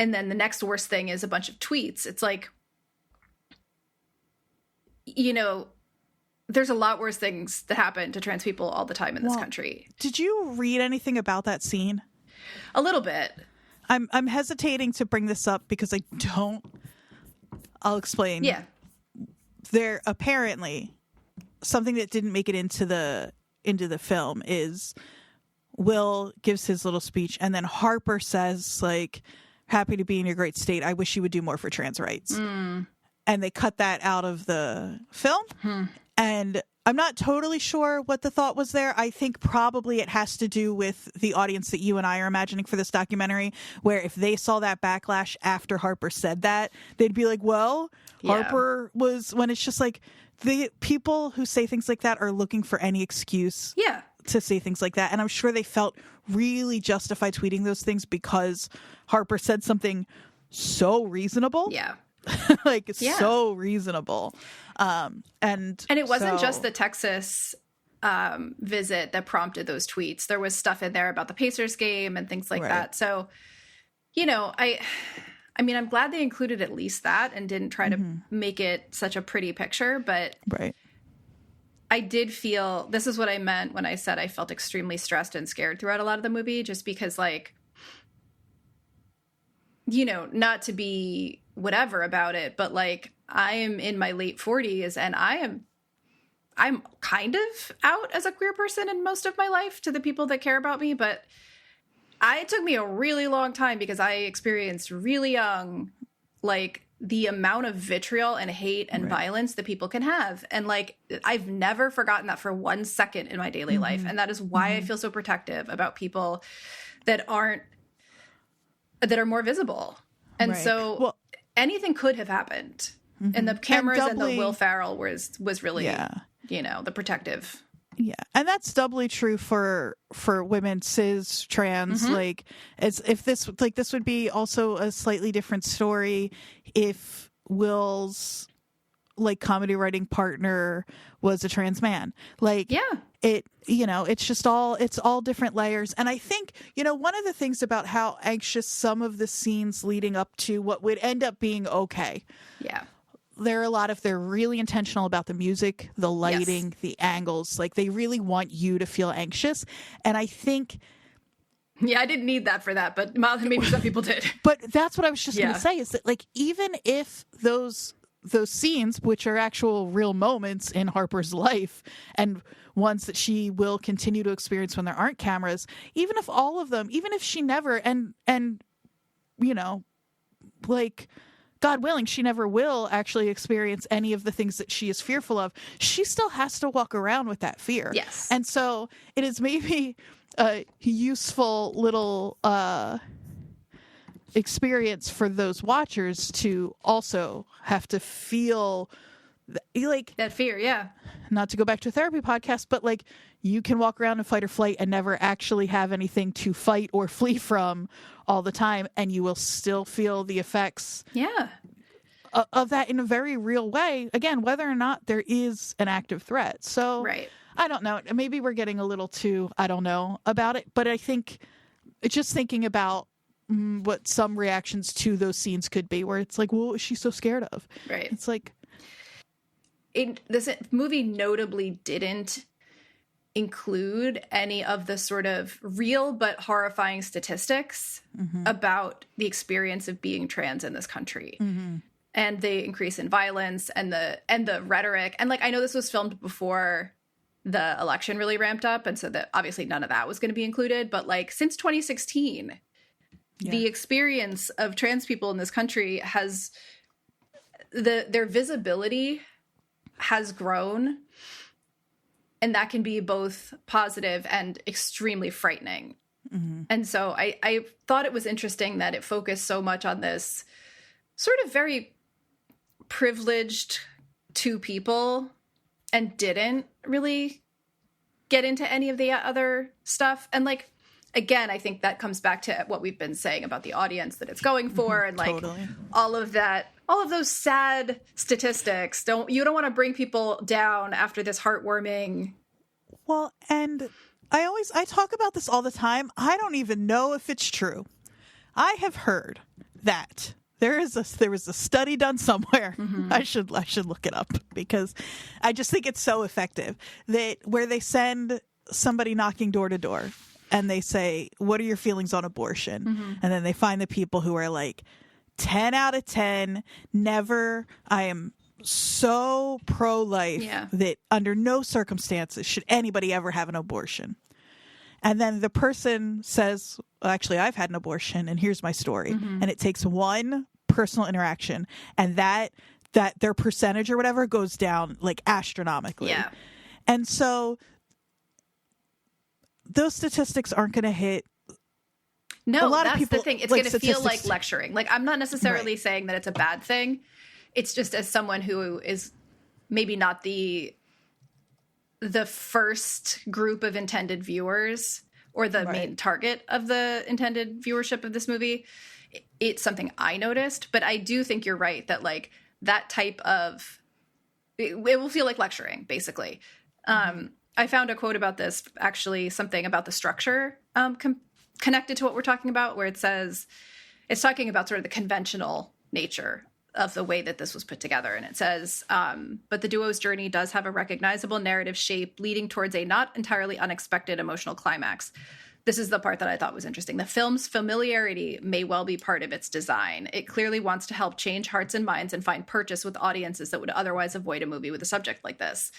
And then the next worst thing is a bunch of tweets. It's like, you know, there's a lot worse things that happen to trans people all the time in this country. Did you read anything about that scene? A little bit. I'm hesitating to bring this up because I don't. I'll explain. Yeah. There apparently something that didn't make it into the film is Will gives his little speech and then Harper says, like, happy to be in your great state. I wish you would do more for trans rights. And they cut that out of the film. And I'm not totally sure what the thought was there. I think probably it has to do with the audience that you and I are imagining for this documentary, where if they saw that backlash after Harper said that, they'd be like, well, Harper was, when it's just like, the people who say things like that are looking for any excuse to say things like that. And I'm sure they felt really justified tweeting those things because Harper said something so reasonable. Yeah. So reasonable. And it wasn't just the Texas visit that prompted those tweets. There was stuff in there about the Pacers game and things like that. So, you know, I mean, I'm glad they included at least that and didn't try to make it such a pretty picture, but I did feel, this is what I meant when I said I felt extremely stressed and scared throughout a lot of the movie, just because, like, you know, not to be whatever about it, but, like, I am in my late 40s and I'm kind of out as a queer person in most of my life to the people that care about me, but it took me a really long time because I experienced really young, like, the amount of vitriol and hate and violence that people can have. And, like, I've never forgotten that for 1 second in my daily life. And that is why I feel so protective about people that are more visible. And so anything could have happened. And the cameras and the Will Ferrell was really, you know, the protective. Yeah. And that's doubly true for women, cis, trans. Like, this would be also a slightly different story if Will's, like, comedy writing partner was a trans man. Like, it, you know, it's all different layers. And I think, you know, one of the things about how anxious some of the scenes leading up to what would end up being okay. Yeah. They're really intentional about the music, the lighting, the angles. Like, they really want you to feel anxious. And I think... Yeah, I didn't need that for that, but maybe some people did. But that's what I was just going to say, is that, like, even if those scenes, which are actual real moments in Harper's life and ones that she will continue to experience when there aren't cameras, even if all of them, even if she never, and you know, like... God willing, she never will actually experience any of the things that she is fearful of. She still has to walk around with that fear. Yes. And so it is maybe a useful little experience for those watchers to also have to feel like that fear. Yeah. Not to go back to a therapy podcast, but, like, you can walk around in fight or flight and never actually have anything to fight or flee from all the time, and you will still feel the effects of that in a very real way, again, whether or not there is an active threat. So I don't know, maybe we're getting a little too I don't know about it, but I think just thinking about what some reactions to those scenes could be, where it's like, well, what is she so scared of? It's like, this movie notably didn't include any of the sort of real but horrifying statistics about the experience of being trans in this country. And the increase in violence and the rhetoric. And like, I know this was filmed before the election really ramped up, and so that obviously none of that was going to be included, but like since 2016, the experience of trans people in this country has their visibility has grown. And that can be both positive and extremely frightening. And so I thought it was interesting that it focused so much on this sort of very privileged two people and didn't really get into any of the other stuff. And like, again, I think that comes back to what we've been saying about the audience that it's going for, and like all of those sad statistics. You don't want to bring people down after this heartwarming. Well, and I talk about this all the time. I don't even know if it's true. I have heard that there was a study done somewhere. I should look it up, because I just think it's so effective, that where they send somebody knocking door to door and they say, "What are your feelings on abortion?" And then they find the people who are like 10 out of 10, never. I am so pro-life that under no circumstances should anybody ever have an abortion. And then the person says, well, actually, I've had an abortion and here's my story. And it takes one personal interaction, and that their percentage or whatever goes down like astronomically. Yeah. And so those statistics aren't going to hit. No, that's the thing. It's like going to feel like lecturing. Like, I'm not necessarily saying that it's a bad thing. It's just, as someone who is maybe not the first group of intended viewers or the main target of the intended viewership of this movie, it's something I noticed. But I do think you're right that like that type of, it will feel like lecturing, basically. I found a quote about this, actually, something about the structure connected to what we're talking about, where it says, it's talking about sort of the conventional nature of the way that this was put together. And it says, but the duo's journey does have a recognizable narrative shape leading towards a not entirely unexpected emotional climax. This is the part that I thought was interesting. The film's familiarity may well be part of its design. It clearly wants to help change hearts and minds and find purchase with audiences that would otherwise avoid a movie with a subject like this.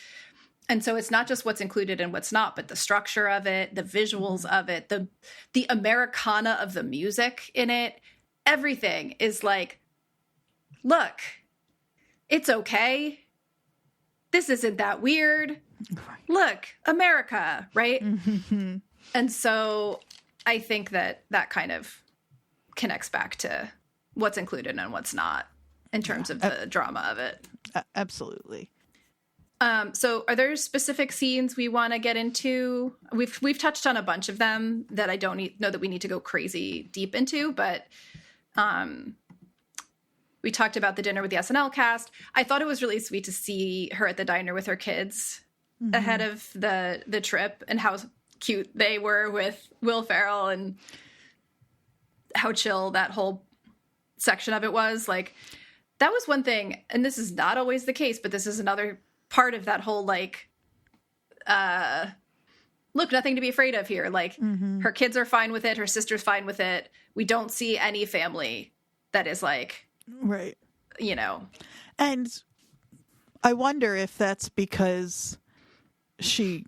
And so it's not just what's included and what's not, but the structure of it, the visuals of it, the Americana of the music in it. Everything is like, look, it's okay. This isn't that weird. Look, America, right? And so I think that kind of connects back to what's included and what's not in terms of the drama of it. Absolutely. So are there specific scenes we want to get into? We've touched on a bunch of them that I don't know that we need to go crazy deep into, but we talked about the dinner with the SNL cast. I thought it was really sweet to see her at the diner with her kids ahead of the trip, and how cute they were with Will Ferrell and how chill that whole section of it was. Like, that was one thing, and this is not always the case, but this is another part of that whole, like, look, nothing to be afraid of here. Like, her kids are fine with it. Her sister's fine with it. We don't see any family that is like, right. You know. And I wonder if that's because she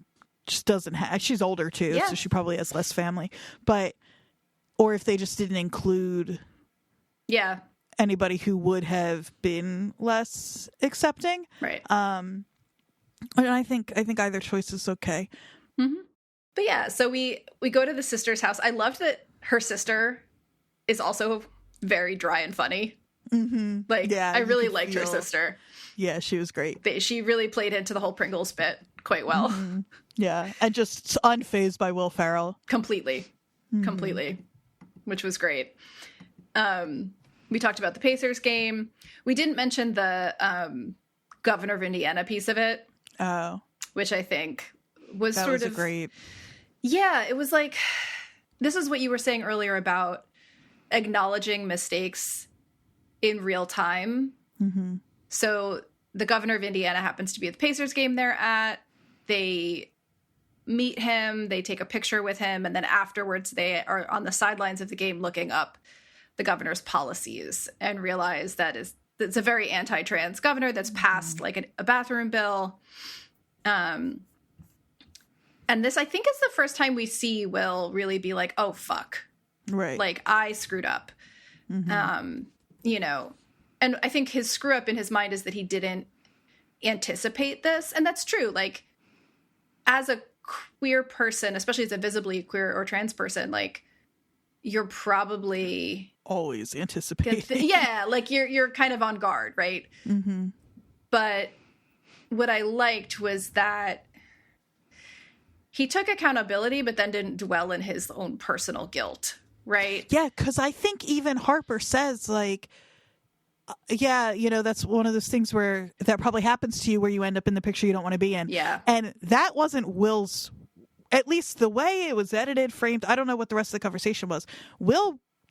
just doesn't have, she's older too, so she probably has less family, or if they just didn't include anybody who would have been less accepting. Right. And I think either choice is okay. But yeah, so we go to the sister's house. I loved that her sister is also very dry and funny. Like, I really liked her sister. Yeah, she was great. She really played into the whole Pringles bit quite well. Yeah, and just unfazed by Will Ferrell. Completely, which was great. We talked about the Pacers game. We didn't mention the Governor of Indiana piece of it. Oh. Which I think was that sort was of great. Yeah, it was like, this is what you were saying earlier about acknowledging mistakes in real time. So the governor of Indiana happens to be at the Pacers game they're at. They meet him, they take a picture with him, and then afterwards they are on the sidelines of the game looking up the governor's policies and realize that it's a very anti-trans governor that's passed like a bathroom bill. And this, I think, is the first time we see Will really be like, oh, fuck. Right. Like, I screwed up. You know, and I think his screw up in his mind is that he didn't anticipate this. And that's true. Like, as a queer person, especially as a visibly queer or trans person, like, you're probably always anticipating. Yeah, like you're kind of on guard, right? But what I liked was that he took accountability, but then didn't dwell in his own personal guilt, right? Yeah, because I think even Harper says, like, yeah, you know, that's one of those things where that probably happens to you where you end up in the picture you don't want to be in. Yeah. And that wasn't Will's, at least the way it was edited, framed. I don't know what the rest of the conversation was.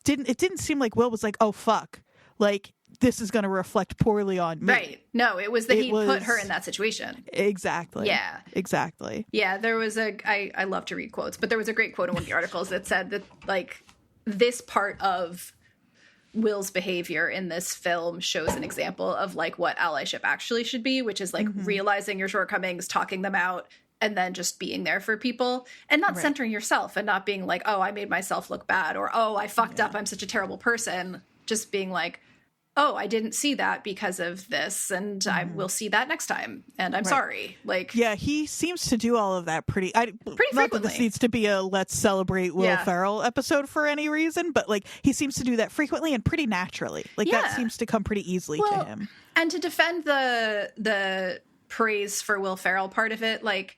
It didn't seem like Will was like, oh, fuck. Like, this is going to reflect poorly on me. Right. No, it was that he put her in that situation. Exactly. Yeah. Exactly. Yeah, there was I love to read quotes, but there was a great quote in one of the articles that said that, like, this part of Will's behavior in this film shows an example of, like, what allyship actually should be, which is, like, realizing your shortcomings, talking them out, and then just being there for people and not centering yourself and not being like, oh, I made myself look bad, or, oh, I fucked up, I'm such a terrible person. Just being like, oh, I didn't see that because of this, and I will see that next time, and I'm sorry. Like, yeah, he seems to do all of that pretty frequently. Not that this needs to be a let's celebrate Will Ferrell episode for any reason, but, like, he seems to do that frequently and pretty naturally. Like, that seems to come pretty easily to him. And to defend the praise for Will Ferrell part of it, like,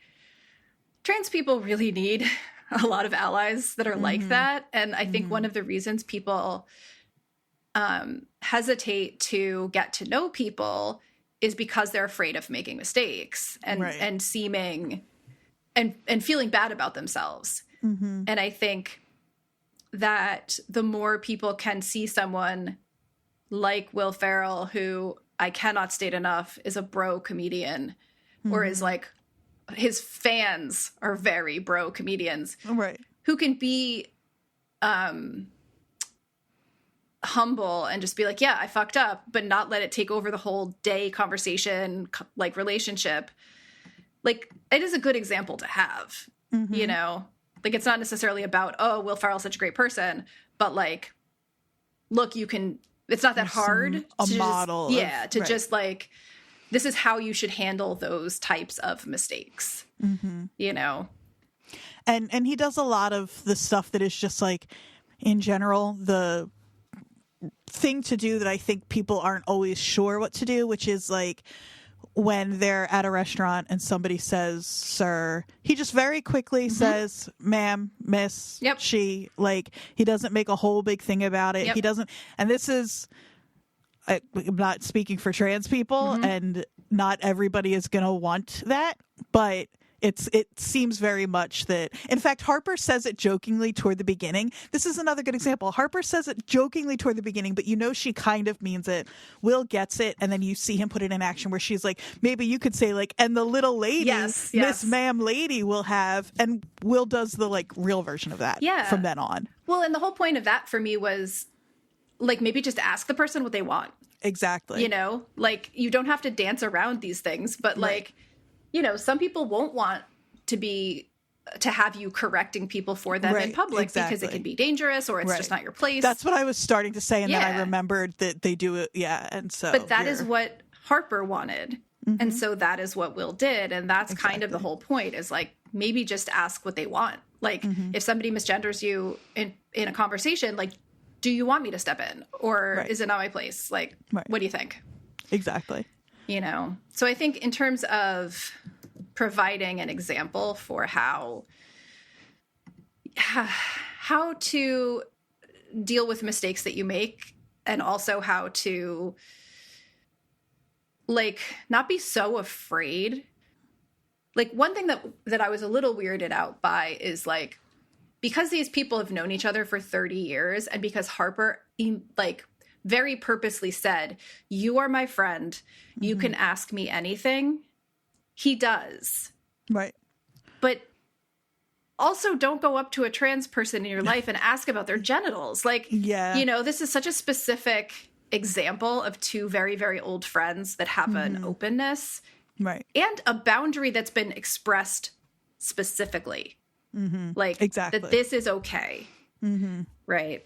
trans people really need a lot of allies that are like that, and I think one of the reasons people hesitate to get to know people is because they're afraid of making mistakes and seeming and feeling bad about themselves. And I think that the more people can see someone like Will Ferrell, who I cannot state enough is a bro comedian, or is, like, his fans are very bro comedians, who can be humble and just be like, yeah, I fucked up, but not let it take over the whole day conversation, like, relationship. Like, it is a good example to have, you know? Like, it's not necessarily about, oh, Will Ferrell's such a great person, but, like, look, you can, it's not that hard. Model. Just, like, this is how you should handle those types of mistakes, you know? And he does a lot of the stuff that is just, like, in general, the thing to do that I think people aren't always sure what to do, which is, like, when they're at a restaurant and somebody says, sir, he just very quickly says, ma'am, miss, she, like, he doesn't make a whole big thing about it. He doesn't, and this is, I'm not speaking for trans people, and not everybody is going to want that, but it seems very much that, in fact, Harper says it jokingly toward the beginning. This is another good example. Harper says it jokingly toward the beginning, but you know she kind of means it. Will gets it, and then you see him put it in action where she's like, maybe you could say, like, and the little lady, Miss Ma'am Lady will have, and Will does the, like, real version of that from then on. Well, and the whole point of that for me was, like, maybe just ask the person what they want. Exactly. You know? Like, you don't have to dance around these things, but, like, you know, some people won't want to have you correcting people for them in public because it can be dangerous, or it's just not your place. That's what I was starting to say, and then I remembered that they do it. Yeah, and so. But that is what Harper wanted, and so that is what Will did, and that's kind of the whole point. Is, like, maybe just ask what they want. Like, if somebody misgenders you in a conversation, like, do you want me to step in, or is it not my place? Like, what do you think? Exactly. You know, so I think in terms of providing an example for how to deal with mistakes that you make, and also how to, like, not be so afraid. Like, one thing that I was a little weirded out by is, like, because these people have known each other for 30 years, and because Harper, like, very purposely said, you are my friend, you can ask me anything, he does. Right. But also don't go up to a trans person in your life and ask about their genitals. Like, Yeah. you know, this is such a specific example of two very, very old friends that have an openness Right. and a boundary that's been expressed specifically. Like, Exactly. that this is okay. Right.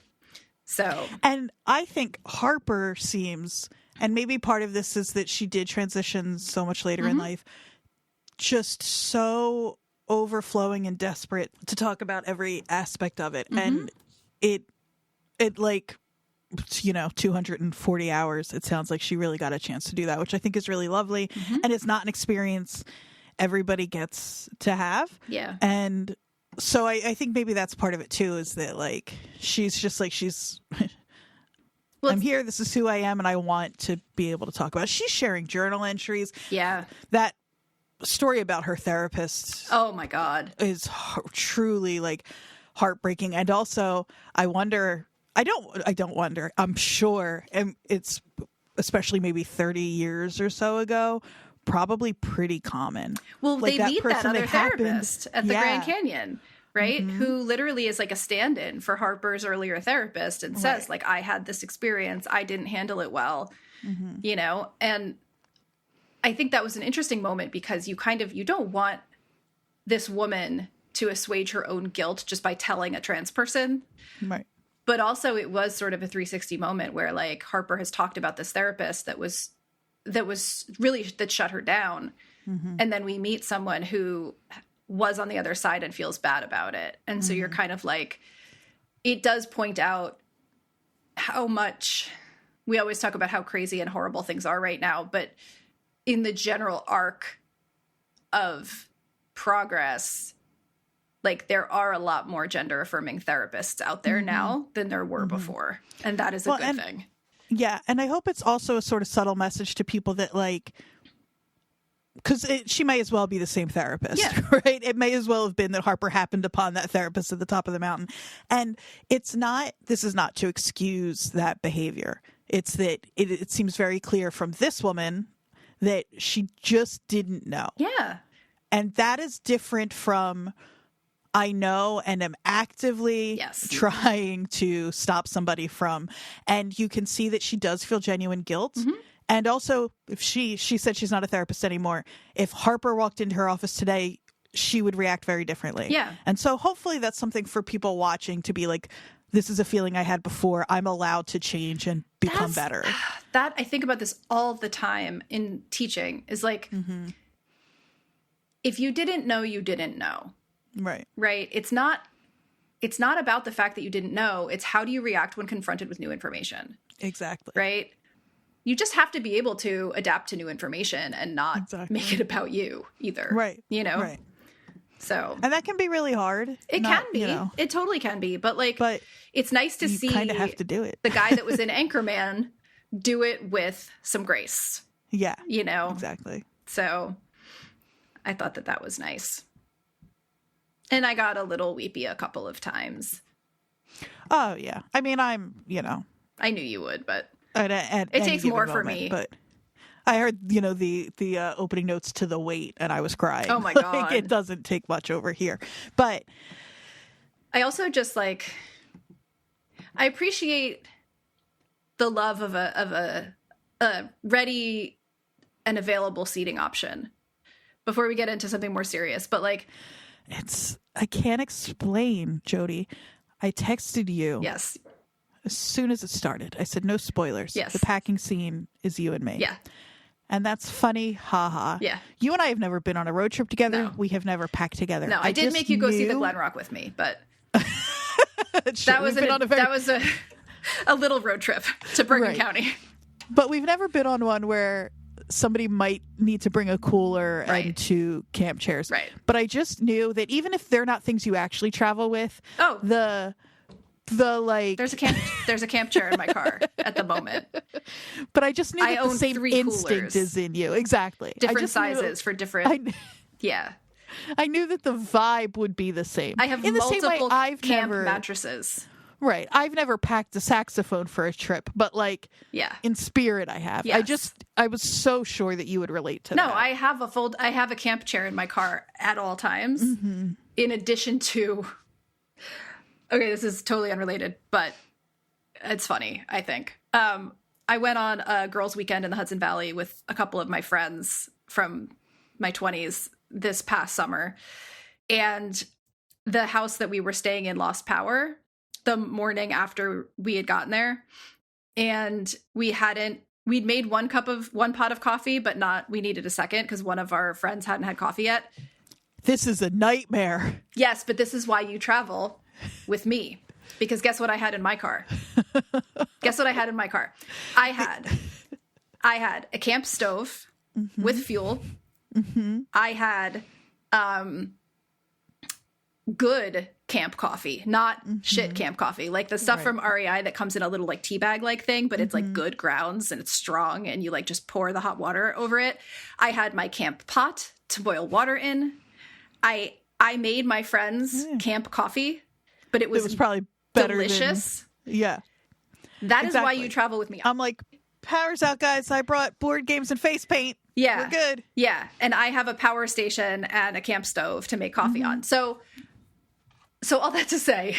So. And I think Harper seems, and maybe part of this is that she did transition so much later in life, just so overflowing and desperate to talk about every aspect of it. And it like, you know, 240 hours, it sounds like she really got a chance to do that, which I think is really lovely. And it's not an experience everybody gets to have. Yeah. And so I think maybe that's part of it too, is that like she's just like Well, I'm here, this is who I am, and I want to be able to talk about it. She's sharing journal entries. Yeah. That story about her therapist Oh my God. is truly like heartbreaking. And also I don't wonder, I'm sure, and it's especially maybe 30 years or so ago, probably pretty common. Well, Like, they meet that person other happened- therapist at the Yeah. Grand Canyon, right? Who literally is like a stand-in for Harper's earlier therapist and says, like, I had this experience, I didn't handle it well, you know? And I think that was an interesting moment because you don't want this woman to assuage her own guilt just by telling a trans person. Right. But also it was sort of a 360 moment where like Harper has talked about this therapist that shut her down. And then we meet someone who was on the other side and feels bad about it. And so you're kind of like, it does point out how much we always talk about how crazy and horrible things are right now, but in the general arc of progress, like there are a lot more gender affirming therapists out there now than there were before. And that is a good thing. Yeah. And I hope it's also a sort of subtle message to people that like, because she may as well be the same therapist, right? It may as well have been that Harper happened upon that therapist at the top of the mountain. And this is not to excuse that behavior. It's that it seems very clear from this woman that she just didn't know. Yeah. And that is different from, I know and am actively trying to stop somebody from. And you can see that she does feel genuine guilt. And also, if she said she's not a therapist anymore, if Harper walked into her office today, she would react very differently. Yeah. And so hopefully that's something for people watching to be like, this is a feeling I had before. I'm allowed to change and become better. That I think about this all the time in teaching is like, if you didn't know, you didn't know. Right. Right. It's not about the fact that you didn't know. It's how do you react when confronted with new information? Exactly. Right. You just have to be able to adapt to new information and not make it about you either. Right. You know? Right. So. And that can be really hard. It can be. You know, it totally can be. But it's nice to see. You kind of have to do it. The guy that was in Anchorman do it with some grace. Yeah. You know? Exactly. So I thought that was nice. And I got a little weepy a couple of times. Oh, yeah. I mean, I knew you would, but it takes more for me. But I heard, the opening notes to The Wait, and I was crying. Oh, my God. It doesn't take much over here. But I also just, I appreciate the love of a ready and available seating option before we get into something more serious. But, I can't explain, Jodie. I texted you. Yes. As soon as it started, I said, no spoilers. Yes. The packing scene is you and me. Yeah. And that's funny. Haha. Yeah. You and I have never been on a road trip together. No. We have never packed together. No, I did make you go see the Glen Rock with me, but that was a little road trip to Bergen County. But we've never been on one where somebody might need to bring a cooler and 2 camp chairs. Right. But I just knew that even if they're not things you actually travel with, the there's a camp chair in my car at the moment. But I just knew that the same 3 instinct coolers. is in you. Exactly. Different sizes for different. Yeah. I knew that the vibe would be the same. I have in the multiple same way I've camp never, mattresses. Right. I've never packed a saxophone for a trip, but in spirit I have. Yes. I was so sure that you would relate to that. No, I have a camp chair in my car at all times. in addition to, okay, this is totally unrelated, but it's funny, I think. I went on a girls' weekend in the Hudson Valley with a couple of my friends from my 20s this past summer. And the house that we were staying in lost power the morning after we had gotten there. And we'd made one pot of coffee, but we needed a second because one of our friends hadn't had coffee yet. This is a nightmare. Yes, but this is why you travel with me. Because guess what I had in my car? Guess what I had in my car? I had a camp stove with fuel. Mm-hmm. I had good camp coffee, not shit camp coffee. Like the stuff from REI that comes in a little like tea bag like thing, but it's like good grounds and it's strong and you like just pour the hot water over it. I had my camp pot to boil water in. I made my friends camp coffee, but it was probably better delicious. Yeah. That is why you travel with me. I'm like, power's out, guys. I brought board games and face paint. Yeah. We're good. Yeah. And I have a power station and a camp stove to make coffee on. So all that to say,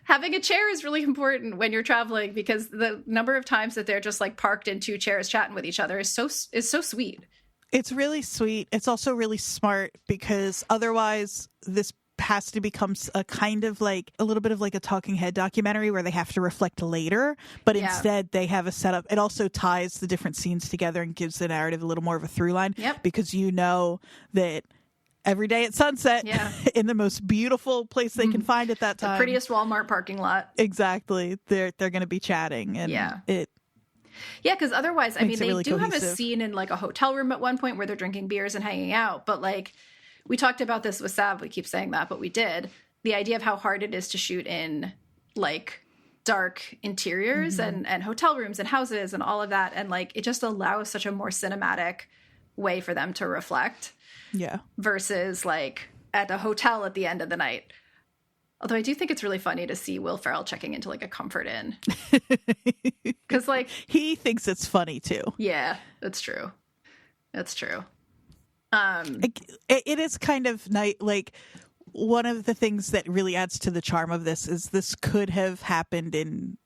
having a chair is really important when you're traveling because the number of times that they're just like parked in two chairs chatting with each other is so sweet. It's really sweet. It's also really smart because otherwise this has to become a kind of like a little bit of like a talking head documentary where they have to reflect later, but instead they have a setup. It also ties the different scenes together and gives the narrative a little more of a through line because you know that every day at sunset in the most beautiful place they can find at that time, the prettiest Walmart parking lot, exactly, they're going to be chatting and because otherwise, I mean, they really do cohesive. have a scene in like a hotel room at one point where they're drinking beers and hanging out, but like we talked about this with Sav, we keep saying that, but we did. The idea of how hard it is to shoot in like dark interiors and hotel rooms and houses and all of that. And like, it just allows such a more cinematic way for them to reflect. Yeah. Versus like at a hotel at the end of the night. Although I do think it's really funny to see Will Ferrell checking into like a Comfort Inn. Because like. He thinks it's funny too. Yeah, that's true. That's true. It is kind of like one of the things that really adds to the charm of this is this could have happened in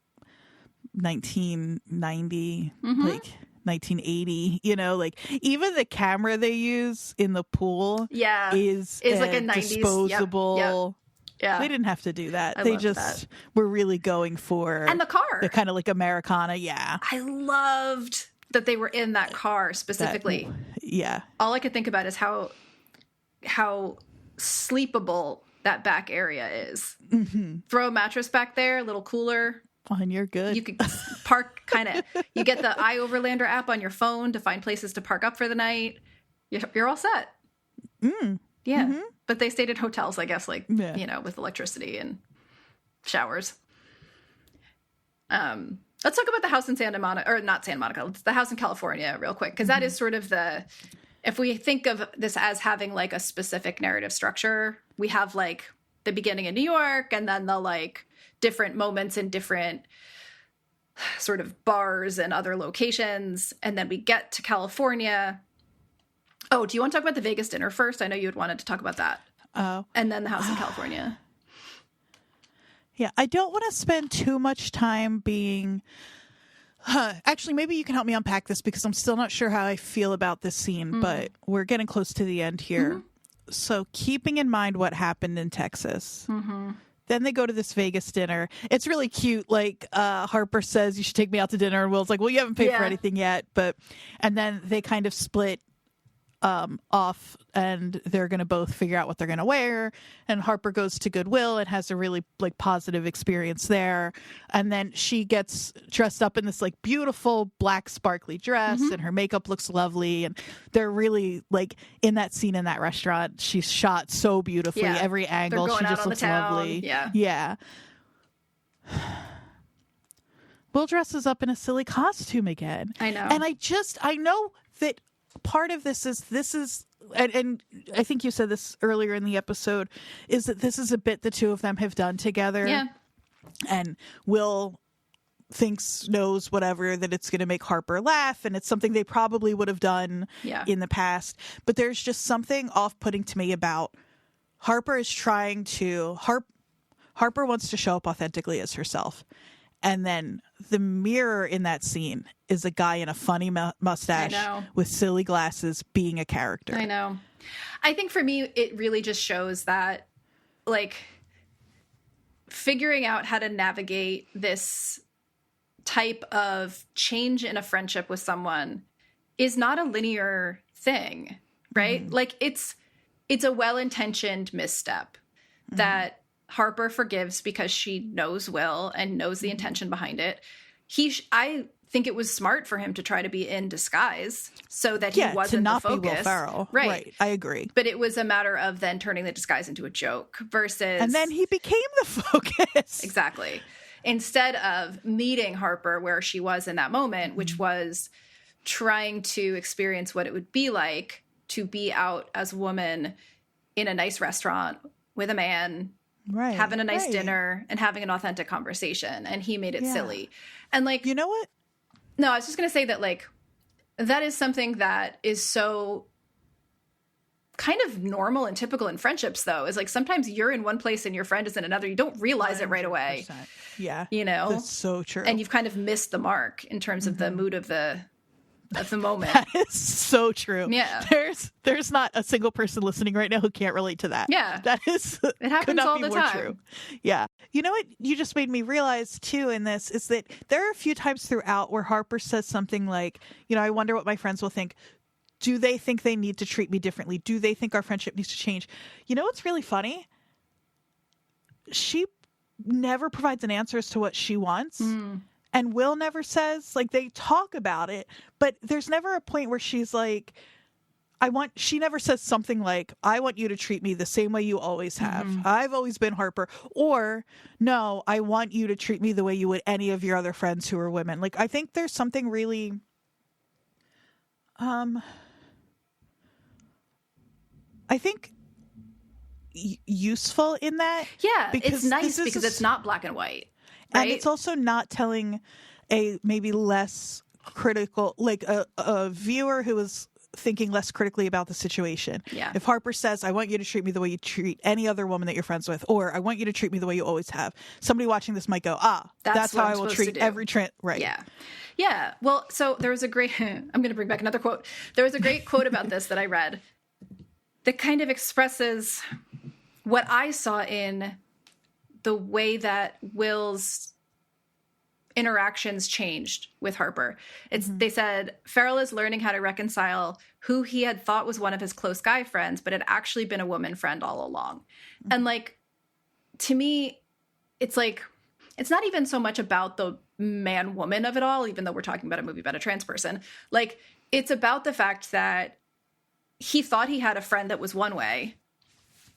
1990, like 1980, you know, like even the camera they use in the pool is like a 90s disposable. Yeah. They didn't have to do that. They just were really going for and the car. The kind of like Americana, yeah. I loved that they were in that car specifically. All I could think about is how sleepable that back area is. Throw a mattress back there, a little cooler. And you're good. You could park you get the iOverlander app on your phone to find places to park up for the night. You're all set. Yeah. But they stayed at hotels, I guess, like, you know, with electricity and showers. Let's talk about the house in Santa Monica, or not Santa Monica, the house in California real quick. Because that is sort of if we think of this as having like a specific narrative structure, we have like the beginning in New York and then the like different moments in different sort of bars and other locations. And then we get to California. Oh, do you want to talk about the Vegas dinner first? I know you had wanted to talk about that. Oh. And then the house in California. Yeah, I don't want to spend too much time being... Actually, maybe you can help me unpack this because I'm still not sure how I feel about this scene, but we're getting close to the end here. So keeping in mind what happened in Texas... Then they go to this Vegas dinner. It's really cute. Like Harper says, you should take me out to dinner. And Will's like, well, you haven't paid for anything yet. And then they kind of split off and they're going to both figure out what they're going to wear. And Harper goes to Goodwill and has a really like positive experience there. And then she gets dressed up in this like beautiful black sparkly dress and her makeup looks lovely. And they're really like in that scene in that restaurant, she's shot so beautifully. Every angle, she just looks lovely. Yeah. Will dresses up in a silly costume again. I know. And I know that part of this is and I think you said this earlier in the episode, is that this is a bit the two of them have done together. Yeah. And Will knows whatever, that it's going to make Harper laugh, and it's something they probably would have done in the past. But there's just something off-putting to me about Harper is trying to Harper wants to show up authentically as herself. And then the mirror in that scene is a guy in a funny mustache with silly glasses being a character. I know. I think for me, it really just shows that, like, figuring out how to navigate this type of change in a friendship with someone is not a linear thing, right? Mm-hmm. Like, it's a well-intentioned misstep that Harper forgives because she knows Will and knows the intention behind it. I think it was smart for him to try to be in disguise so that he wasn't to not the focus. Be Will Ferrell. Right. I agree. But it was a matter of then turning the disguise into a joke versus... And then he became the focus. Exactly. Instead of meeting Harper where she was in that moment, which was trying to experience what it would be like to be out as a woman in a nice restaurant with a man, having a nice dinner and having an authentic conversation. And he made it silly. And, like... You know what? No, I was just going to say that, like, that is something that is so kind of normal and typical in friendships, though, is like sometimes you're in one place and your friend is in another. You don't realize 100%. It right away. Yeah. You know? That's so true. And you've kind of missed the mark in terms of the mood of the moment. That is so true. Yeah. There's not a single person listening right now who can't relate to that. Yeah. That is, it happens all the time. True. Yeah. You know what you just made me realize too in this is that there are a few times throughout where Harper says something like, you know, I wonder what my friends will think. Do they think they need to treat me differently? Do they think our friendship needs to change? You know what's really funny? She never provides an answer as to what she wants. And Will never says, like, they talk about it, but there's never a point where she's like, she never says something like, I want you to treat me the same way you always have. I've always been Harper. Or, no, I want you to treat me the way you would any of your other friends who are women. Like, I think there's something really, I think useful in that. Yeah, it's nice because it's not black and white. Right? And it's also not telling a maybe less critical, like a viewer who is thinking less critically about the situation. Yeah. If Harper says, I want you to treat me the way you treat any other woman that you're friends with, or I want you to treat me the way you always have, somebody watching this might go, that's how I will treat every right. Yeah. Yeah. Well, so there was a great, I'm going to bring back another quote. There was a great quote about this that I read that kind of expresses what I saw in the way that Will's interactions changed with Harper. They said, Ferrell is learning how to reconcile who he had thought was one of his close guy friends, but had actually been a woman friend all along. And, like, to me, it's like, it's not even so much about the man-woman of it all, even though we're talking about a movie about a trans person. Like, it's about the fact that he thought he had a friend that was one way,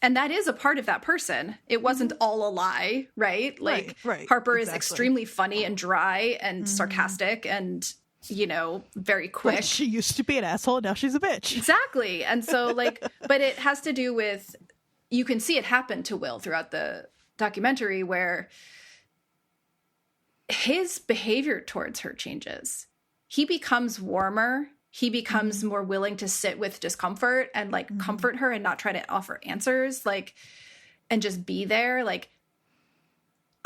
and that is a part of that person. It wasn't all a lie, right? Like, right. Harper is extremely funny and dry and sarcastic and, you know, very quick. Like, she used to be an asshole, and now she's a bitch. Exactly. And so, like, but it has to do with, you can see it happen to Will throughout the documentary where his behavior towards her changes. He becomes warmer. He becomes more willing to sit with discomfort and, like, comfort her and not try to offer answers, like, and just be there. Like,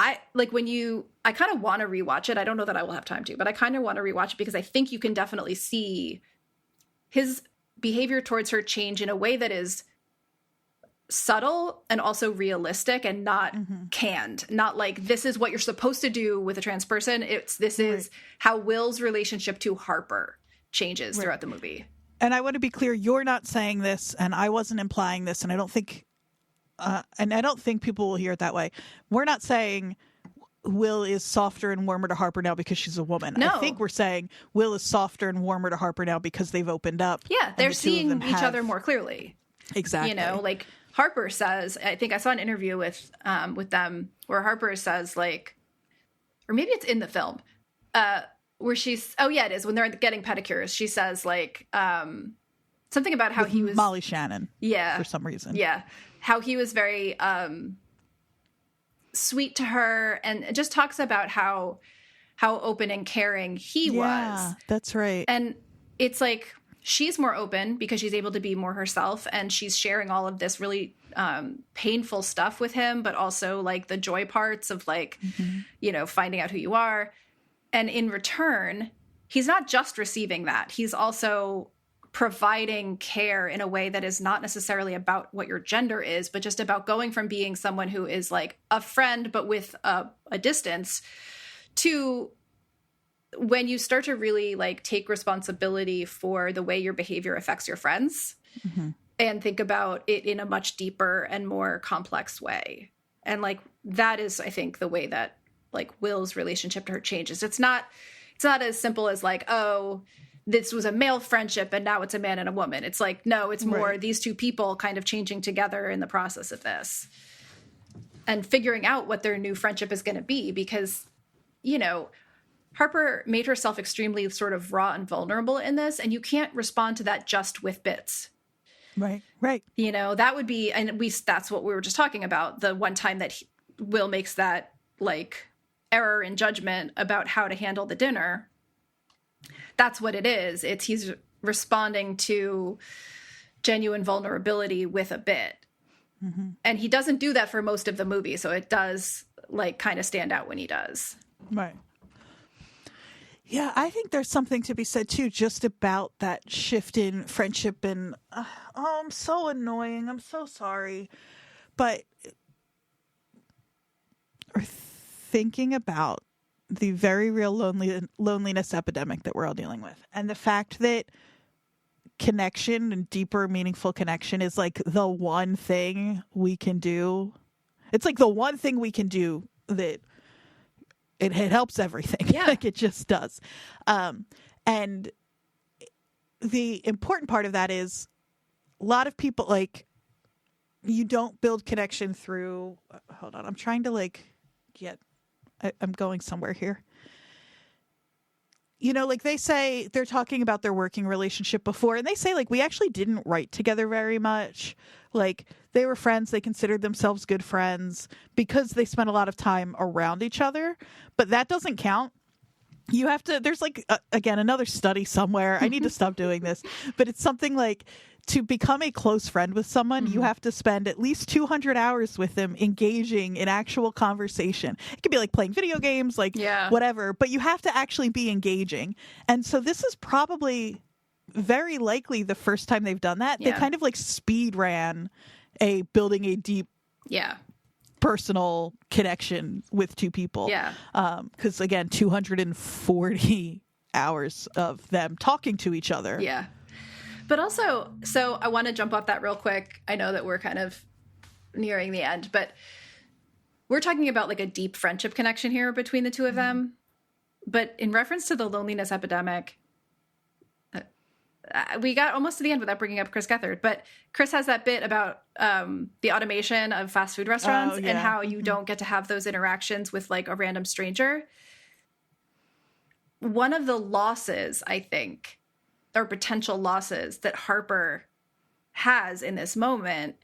I kind of want to rewatch it. I don't know that I will have time to, but I kind of want to rewatch it because I think you can definitely see his behavior towards her change in a way that is subtle and also realistic and not canned. Not like, this is what you're supposed to do with a trans person. This is how Will's relationship to Harper changes throughout the movie. And I want to be clear, you're not saying this, and I wasn't implying this, and I don't think people will hear it that way. We're not saying Will is softer and warmer to Harper now because she's a woman. No. I think we're saying Will is softer and warmer to Harper now because they've opened up. Yeah, they're seeing each other more clearly. Exactly. You know, like Harper says, I think I saw an interview with them where Harper says, like, or maybe it's in the film, where she's, it is, when they're getting pedicures, she says, like, something about how he was Molly Shannon. Yeah. For some reason. Yeah. How he was very sweet to her, and it just talks about how open and caring he was. Yeah, that's right. And it's like, she's more open because she's able to be more herself, and she's sharing all of this really painful stuff with him, but also like the joy parts of like, you know, finding out who you are. And in return, he's not just receiving that. He's also providing care in a way that is not necessarily about what your gender is, but just about going from being someone who is like a friend, but with a distance, to when you start to really like take responsibility for the way your behavior affects your friends and think about it in a much deeper and more complex way. And like, that is, I think, the way that like Will's relationship to her changes. It's not as simple as like, oh, this was a male friendship and now it's a man and a woman. It's like, no, it's more these two people kind of changing together in the process of this and figuring out what their new friendship is going to be. Because, you know, Harper made herself extremely sort of raw and vulnerable in this, and you can't respond to that just with bits. Right. You know, that would be, and that's what we were just talking about. The one time that Will makes that like error in judgment about how to handle the dinner. That's what it is. He's responding to genuine vulnerability with a bit. And he doesn't do that for most of the movie. So it does like kind of stand out when he does. Right. Yeah, I think there's something to be said, too, just about that shift in friendship. And, I'm so annoying. I'm so sorry. But thinking about the very real loneliness epidemic that we're all dealing with. And the fact that connection and deeper, meaningful connection is like the one thing we can do. It's like the one thing we can do that it helps everything. Yeah. Like it just does. And the important part of that is a lot of people, like, you don't build connection through, hold on, I'm trying to like I'm going somewhere here. You know, like they say, they're talking about their working relationship before, and they say like, we actually didn't write together very much. Like they were friends. They considered themselves good friends because they spent a lot of time around each other, but that doesn't count. You have to, there's like, again, another study somewhere. I need to stop doing this, but it's something like, to become a close friend with someone, you have to spend at least 200 hours with them engaging in actual conversation. It could be like playing video games, like whatever, but you have to actually be engaging. And so this is probably very likely the first time they've done that. They kind of like speed ran building a deep personal connection with two people. Yeah. Because again, 240 hours of them talking to each other. Yeah. But also, so I want to jump off that real quick. I know that we're kind of nearing the end, but we're talking about like a deep friendship connection here between the two of them. But in reference to the loneliness epidemic, we got almost to the end without bringing up Chris Gethard, but Chris has that bit about the automation of fast food restaurants and how you don't get to have those interactions with like a random stranger. One of the losses, I think, or potential losses that Harper has in this moment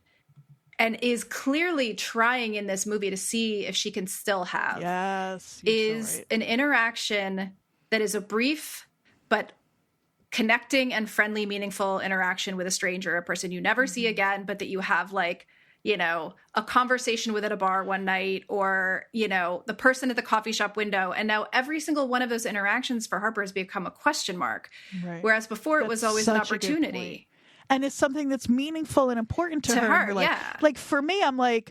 and is clearly trying in this movie to see if she can still have is an interaction that is a brief but connecting and friendly, meaningful interaction with a stranger, a person you never see again, but that you have like, you know, a conversation with at a bar one night, or, you know, the person at the coffee shop window. And now every single one of those interactions for Harper has become a question mark. Right. Whereas before it was always an opportunity. And it's something that's meaningful and important to her. Like for me, I'm like,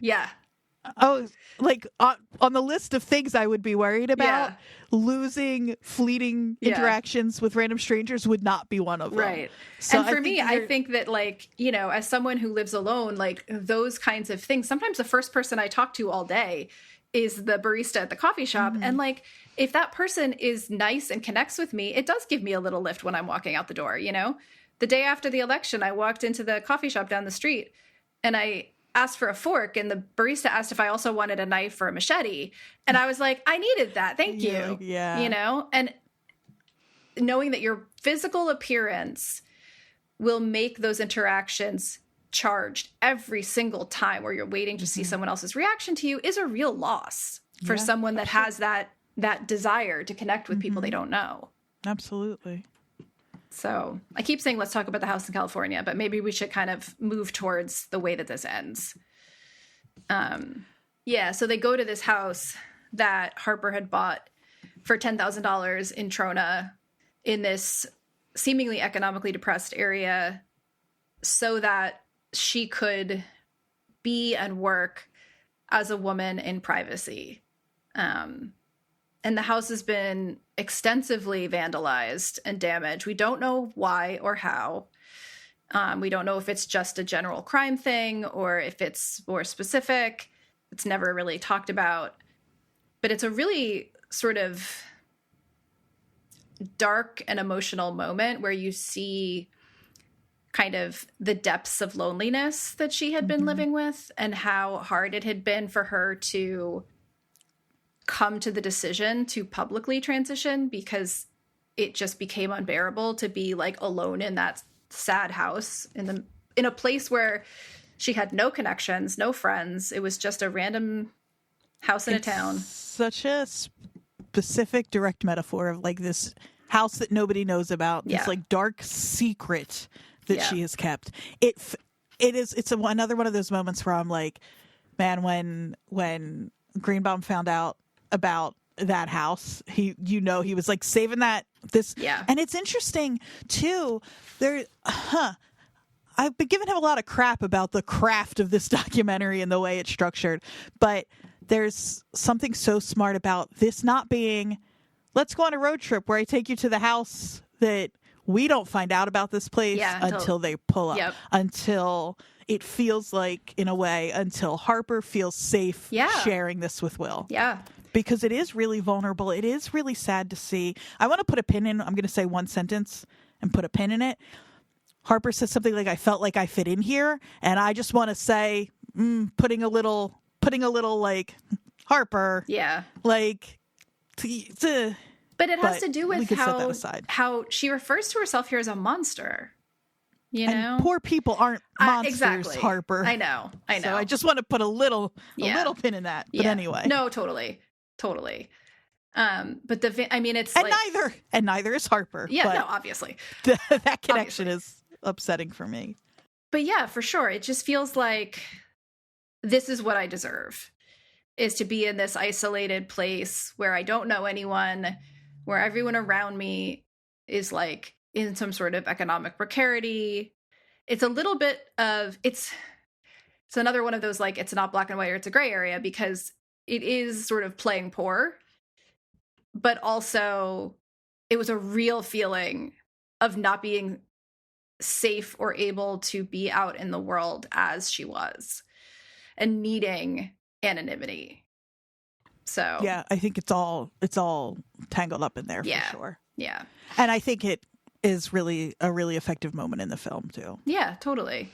oh, like on the list of things I would be worried about, losing fleeting interactions with random strangers would not be one of them. Right. So and for me, I think that, like, you know, as someone who lives alone, like those kinds of things, sometimes the first person I talk to all day is the barista at the coffee shop. And like, if that person is nice and connects with me, it does give me a little lift when I'm walking out the door. You know, the day after the election, I walked into the coffee shop down the street and I asked for a fork, and the barista asked if I also wanted a knife or a machete. And I was like, I needed that. Thank you. Yeah. You know, and knowing that your physical appearance will make those interactions charged every single time where you're waiting to see someone else's reaction to you is a real loss for someone that has that desire to connect with people they don't know. Absolutely. So I keep saying let's talk about the house in California, but maybe we should kind of move towards the way that this ends. So they go to this house that Harper had bought for $10,000 in Trona in this seemingly economically depressed area so that she could be and work as a woman in privacy. And the house has been extensively vandalized and damaged. We don't know why or how. We don't know if it's just a general crime thing or if it's more specific. It's never really talked about. But it's a really sort of dark and emotional moment where you see kind of the depths of loneliness that she had been living with and how hard it had been for her to come to the decision to publicly transition because it just became unbearable to be like alone in that sad house in a place where she had no connections, no friends. It was just a random house in a town. Such a specific direct metaphor of like this house that nobody knows about, this like dark secret that she has kept. It's another one of those moments where I'm like, man, when Greenbaum found out about that house, he was like saving and it's interesting too. I've been giving him a lot of crap about the craft of this documentary and the way it's structured, but there's something so smart about this not being, let's go on a road trip where I take you to the house that we don't find out about this place until they pull up, until it feels like, in a way, until Harper feels safe sharing this with Will. Yeah. Because it is really vulnerable. It is really sad to see. I want to put a pin in, I'm going to say one sentence and put a pin in it. Harper says something like, I felt like I fit in here. And I just want to say, putting a little like, Harper. Yeah. Like, but it has to do with how she refers to herself here as a monster. You know, and poor people aren't monsters, exactly. Harper. I know. So I just want to put a little pin in that. But anyway, no, totally. But it's neither is Harper. Yeah, no, obviously that connection is upsetting for me. But yeah, for sure, it just feels like this is what I deserve, is to be in this isolated place where I don't know anyone, where everyone around me is like in some sort of economic precarity. It's a little bit of, it's another one of those, like, it's not black and white or it's a gray area, because it is sort of playing poor, but also it was a real feeling of not being safe or able to be out in the world as she was and needing anonymity. So yeah, I think it's all tangled up in there for sure. Yeah. And I think it is really a really effective moment in the film too. Yeah, totally.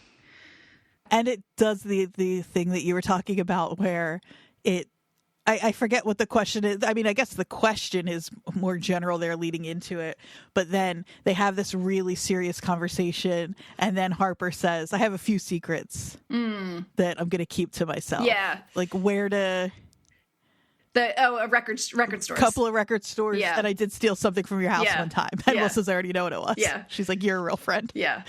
And it does the thing that you were talking about where I forget what the question is. I mean, I guess the question is more general there leading into it, but then they have this really serious conversation, and then Harper says, I have a few secrets that I'm going to keep to myself. Yeah. Like where to... a record stores. Couple of record stores. Yeah. And I did steal something from your house one time. And Melissa's already know what it was. Yeah. She's like, you're a real friend. Yeah.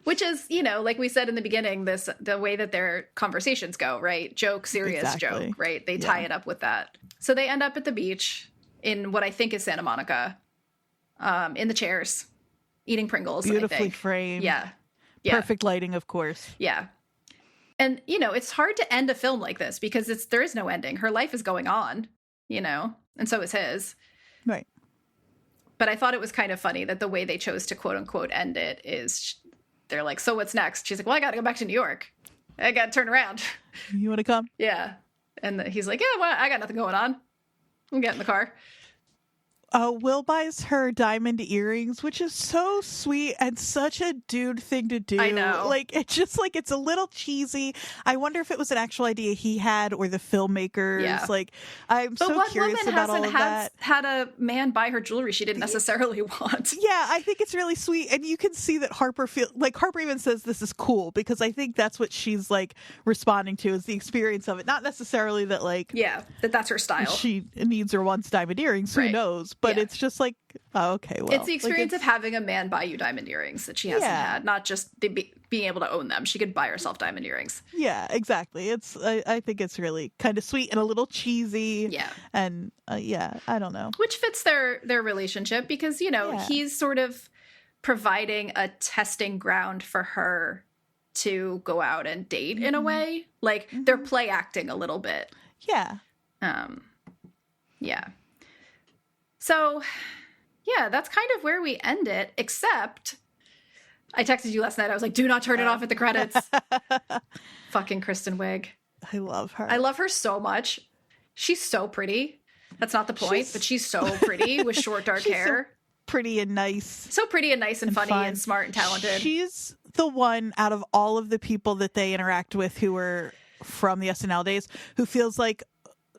Which is, like we said in the beginning, the way that their conversations go, right? Joke, serious joke, right? They tie it up with that. So they end up at the beach in what I think is Santa Monica, in the chairs, eating Pringles. Beautifully framed. Yeah. Perfect lighting, of course. Yeah. And, it's hard to end a film like this because there is no ending. Her life is going on, and so is his. Right. But I thought it was kind of funny that the way they chose to quote unquote end it is they're like, so what's next? She's like, well, I got to go back to New York. I got to turn around. You want to come? Yeah. And he's like, yeah, well, I got nothing going on. We'll get in the car. Will buys her diamond earrings, which is so sweet and such a dude thing to do. I know. Like, it's just like, it's a little cheesy. I wonder if it was an actual idea he had or the filmmakers. Yeah. Like, I'm so curious about all of that. Had a man buy her jewelry she didn't necessarily want. Yeah, I think it's really sweet. And you can see that Harper Harper even says this is cool, because I think that's what she's like responding to, is the experience of it. Not necessarily that like... Yeah, that's her style. She needs or wants diamond earrings. Who knows? but Yeah. it's just like, oh, okay, well. It's the experience of having a man buy you diamond earrings that she hasn't had, not just being able to own them. She could buy herself diamond earrings. Yeah, exactly. I think it's really kind of sweet and a little cheesy. Yeah. And I don't know. Which fits their relationship because, he's sort of providing a testing ground for her to go out and date in a way. Like they're play acting a little bit. Yeah. Yeah. So, yeah, that's kind of where we end it, except I texted you last night. I was like, do not turn it off at the credits. Fucking Kristen Wiig. I love her. I love her so much. She's so pretty. That's not the point, but she's so pretty with short, dark hair. Pretty and nice. So pretty and nice and funny fun. and smart and talented. She's the one out of all of the people that they interact with who were from the SNL days who feels like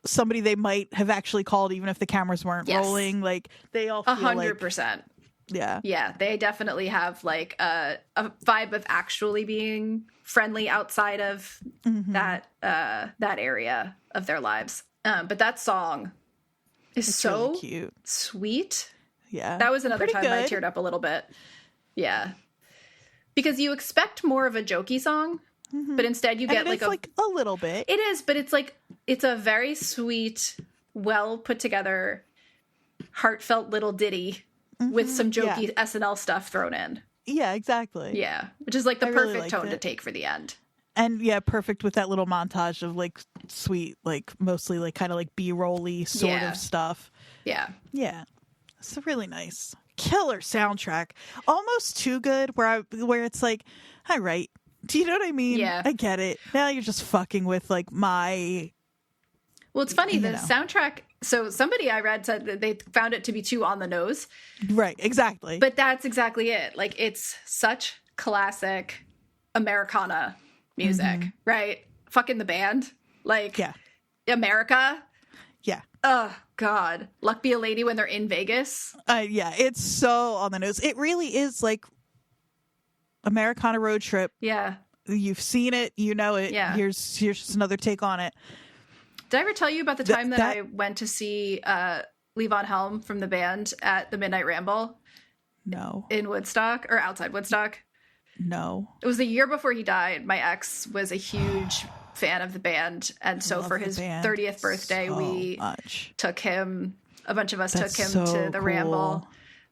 somebody they might have actually called even if the cameras weren't rolling. Like they all feel 100%. Yeah, they definitely have like a vibe of actually being friendly outside of that area of their lives. But that song is so really cute, sweet. Yeah, that was another time I teared up a little bit. Yeah, because you expect more of a jokey song, but instead you get like a little bit. It is, but it's a very sweet, well put together, heartfelt little ditty with some jokey SNL stuff thrown in. Yeah, exactly. Yeah, which is like the perfect tone to take for the end. And perfect with that little montage of like sweet, like mostly like kind of like B-roll-y sort of stuff. Yeah. Yeah. It's really nice. Killer soundtrack. Almost too good where it's like, all right. Do you know what I mean? Yeah. I get it. Now you're just fucking with like my... Well, it's funny, the soundtrack... So somebody I read said that they found it to be too on the nose. Right, exactly. But that's exactly it. Like, it's such classic Americana music, right? Fucking the band. Like, America. Yeah. Oh, God. Luck be a lady when they're in Vegas. Yeah, it's so on the nose. It really is like Americana road trip. Yeah. You've seen it. You know it. Yeah. Here's just another take on it. Did I ever tell you about the time that I went to see Levon Helm from the band at the Midnight Ramble? No. In Woodstock, or outside Woodstock? No. It was the year before he died. My ex was a huge fan of the band. And so for his 30th birthday, we took him, a bunch of us took him to the Ramble.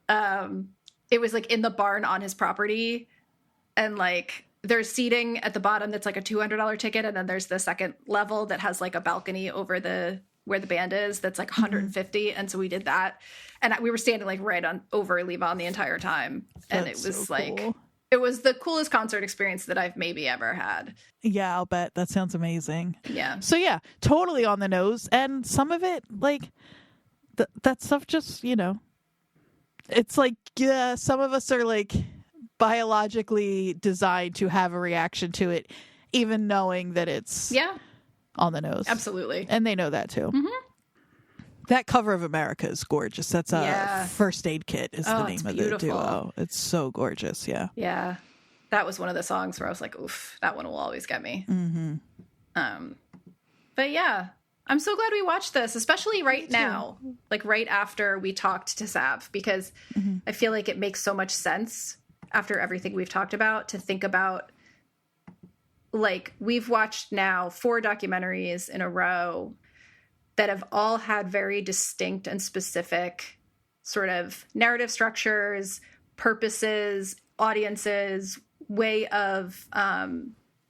It was like in the barn on his property. And like... There's seating at the bottom that's like a $200 ticket, and then there's the second level that has like a balcony over where the band is that's like $150. And so we did that, and we were standing like right on over Levon the entire time, and it was like cool. It was the coolest concert experience that I've maybe ever had. Yeah, I'll bet. That sounds amazing. Yeah. So yeah, totally on the nose, and some of it like that stuff just it's like some of us are like biologically designed to have a reaction to it, even knowing that it's on the nose. Absolutely. And they know that too. That cover of America is gorgeous. That's a First Aid Kit is the name of the duo. It's so gorgeous. Yeah that was one of the songs where I was like, oof, that one will always get me. But yeah, I'm so glad we watched this, especially right now, like right after we talked to Sav, because I feel like it makes so much sense after everything we've talked about to think about, like, we've watched now 4 documentaries in a row that have all had very distinct and specific sort of narrative structures, purposes, audiences, way of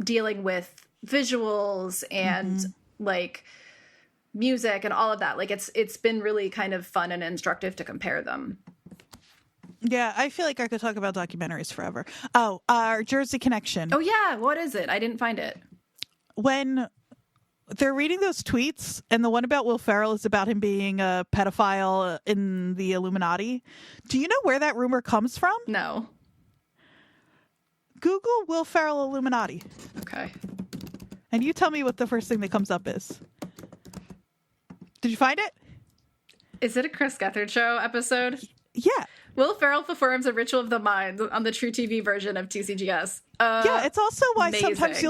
dealing with visuals and like music and all of that. Like it's been really kind of fun and instructive to compare them. Yeah, I feel like I could talk about documentaries forever. Oh, our Jersey Connection. Oh, yeah. What is it? I didn't find it. When they're reading those tweets, and the one about Will Ferrell is about him being a pedophile in the Illuminati. Do you know where that rumor comes from? No. Google Will Ferrell Illuminati. Okay. And you tell me what the first thing that comes up is. Did you find it? Is it a Chris Gethard show episode? Yeah. Will Ferrell performs a ritual of the mind on the True TV version of TCGS. Yeah, it's also why amazing. sometimes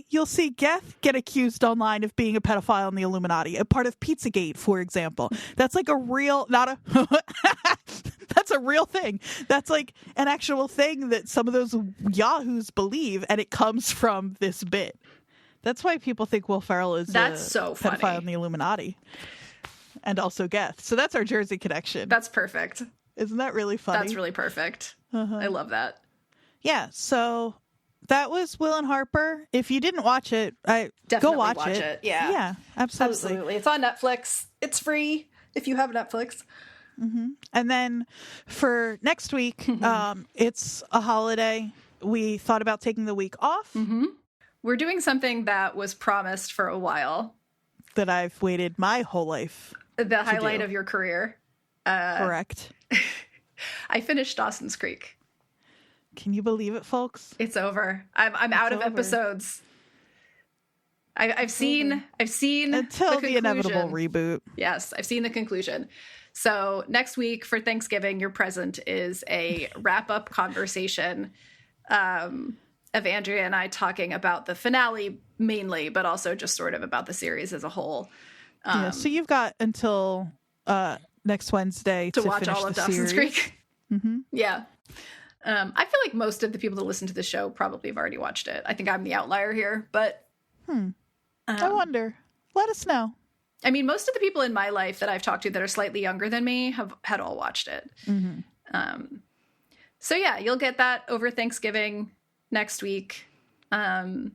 you'll see Geth get accused online of being a pedophile in the Illuminati, a part of Pizzagate, for example. That's like a real, not a, that's a real thing. That's like an actual thing that some of those yahoos believe, and it comes from this bit. That's why people think Will Ferrell is so pedophile funny. in the Illuminati, and also Geth. So that's our Jersey connection. That's perfect. Isn't that really funny? That's really perfect. I love that. Yeah, so that was Will and Harper. If you didn't watch it, Definitely go watch it. Yeah. Yeah, absolutely. Absolutely. It's on Netflix. It's free if you have Netflix. And then for next week, it's a holiday. We thought about taking the week off. We're doing something that was promised for a while. That I've waited my whole life. The highlight do. of your career. Correct. I finished Dawson's Creek. Can you believe it, folks? It's over. I'm out of over. episodes. I've seen Until the inevitable reboot. Yes, I've seen the conclusion. So next week for Thanksgiving, your present is a wrap-up conversation of Andrea and I talking about the finale mainly, but also just sort of about the series as a whole. So you've got until next Wednesday to watch finish all of the Dawson's series. Creek. Yeah. I feel like most of the people that listen to the show probably have already watched it. I think I'm the outlier here, but I wonder. Let us know. I mean, most of the people in my life that I've talked to that are slightly younger than me had all watched it. So yeah, you'll get that over Thanksgiving next week. And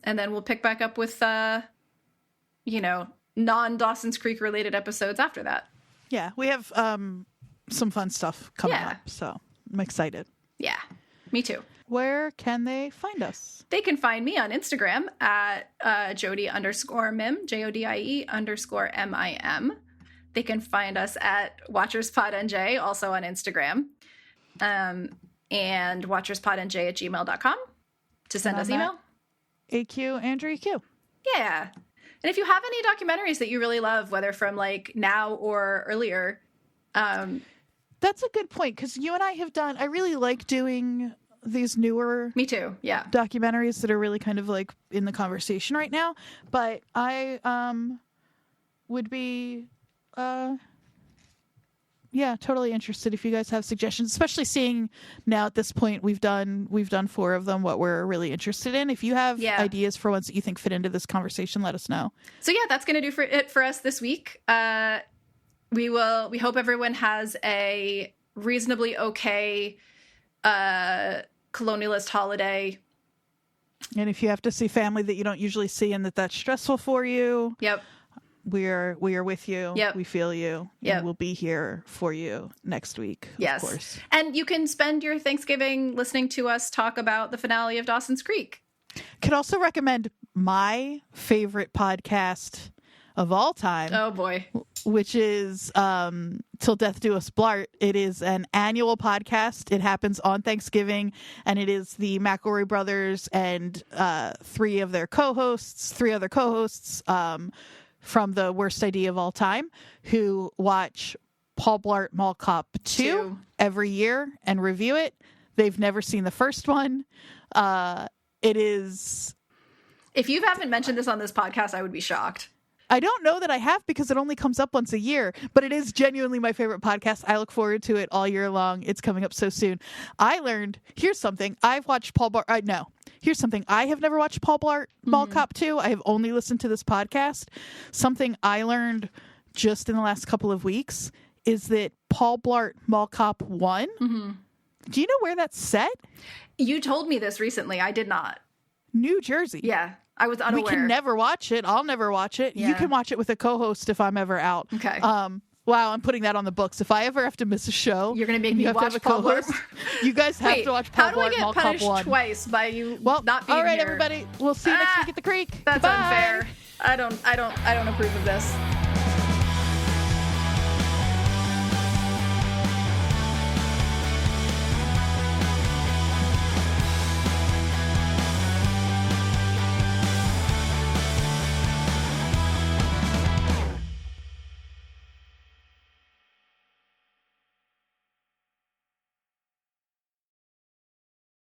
then we'll pick back up with, non-Dawson's Creek related episodes after that. Yeah, we have some fun stuff coming up, so I'm excited. Yeah, me too. Where can they find us? They can find me on Instagram at Jodie_Mim, JODIE_MIM. They can find us at WatchersPodNJ, also on Instagram, and WatchersPodNJ@gmail.com to send us email. AQ Andrew EQ. Yeah. And if you have any documentaries that you really love, whether from like now or earlier. That's a good point, because you and I have done, I really like doing these newer Me too. Yeah. documentaries that are really kind of like in the conversation right now. But I would be totally interested if you guys have suggestions, especially seeing now at this point we've done 4 of them, what we're really interested in. If you have ideas for ones that you think fit into this conversation, let us know. So yeah, that's going to do it for us this week. We hope everyone has a reasonably okay colonialist holiday. And if you have to see family that you don't usually see and that's stressful for you, we are with you. We feel you. And we'll be here for you next week. Yes. Of course. And you can spend your Thanksgiving listening to us talk about the finale of Dawson's Creek. Could also recommend my favorite podcast of all time. Oh boy. Which is Till Death Do Us Blart. It is an annual podcast. It happens on Thanksgiving, and it is the McElroy brothers and 3 other co-hosts from The Worst Idea of All Time, who watch Paul Blart Mall Cop 2 every year and review it. They've never seen the first one. It is... If you haven't mentioned this on this podcast, I would be shocked. I don't know that I have, because it only comes up once a year, but it is genuinely my favorite podcast. I look forward to it all year long. It's coming up so soon. I learned, here's something. I've watched Paul Blart. Here's something. I have never watched Paul Blart Mall Cop 2. I have only listened to this podcast. Something I learned just in the last couple of weeks is that Paul Blart Mall Cop 1, do you know where that's set? You told me this recently. I did not. New Jersey. Yeah. I was unaware. We can never watch it. I'll never watch it. Yeah. You can watch it with a co-host if I'm ever out. Okay. Wow, I'm putting that on the books. If I ever have to miss a show, you're going to make me watch Paul Blart. You guys have to watch Paul Blart Mall Cop 1. How do I get punished twice by you not being here? All right, everybody. We'll see you next week at the Creek. That's Goodbye. unfair. I don't approve of this.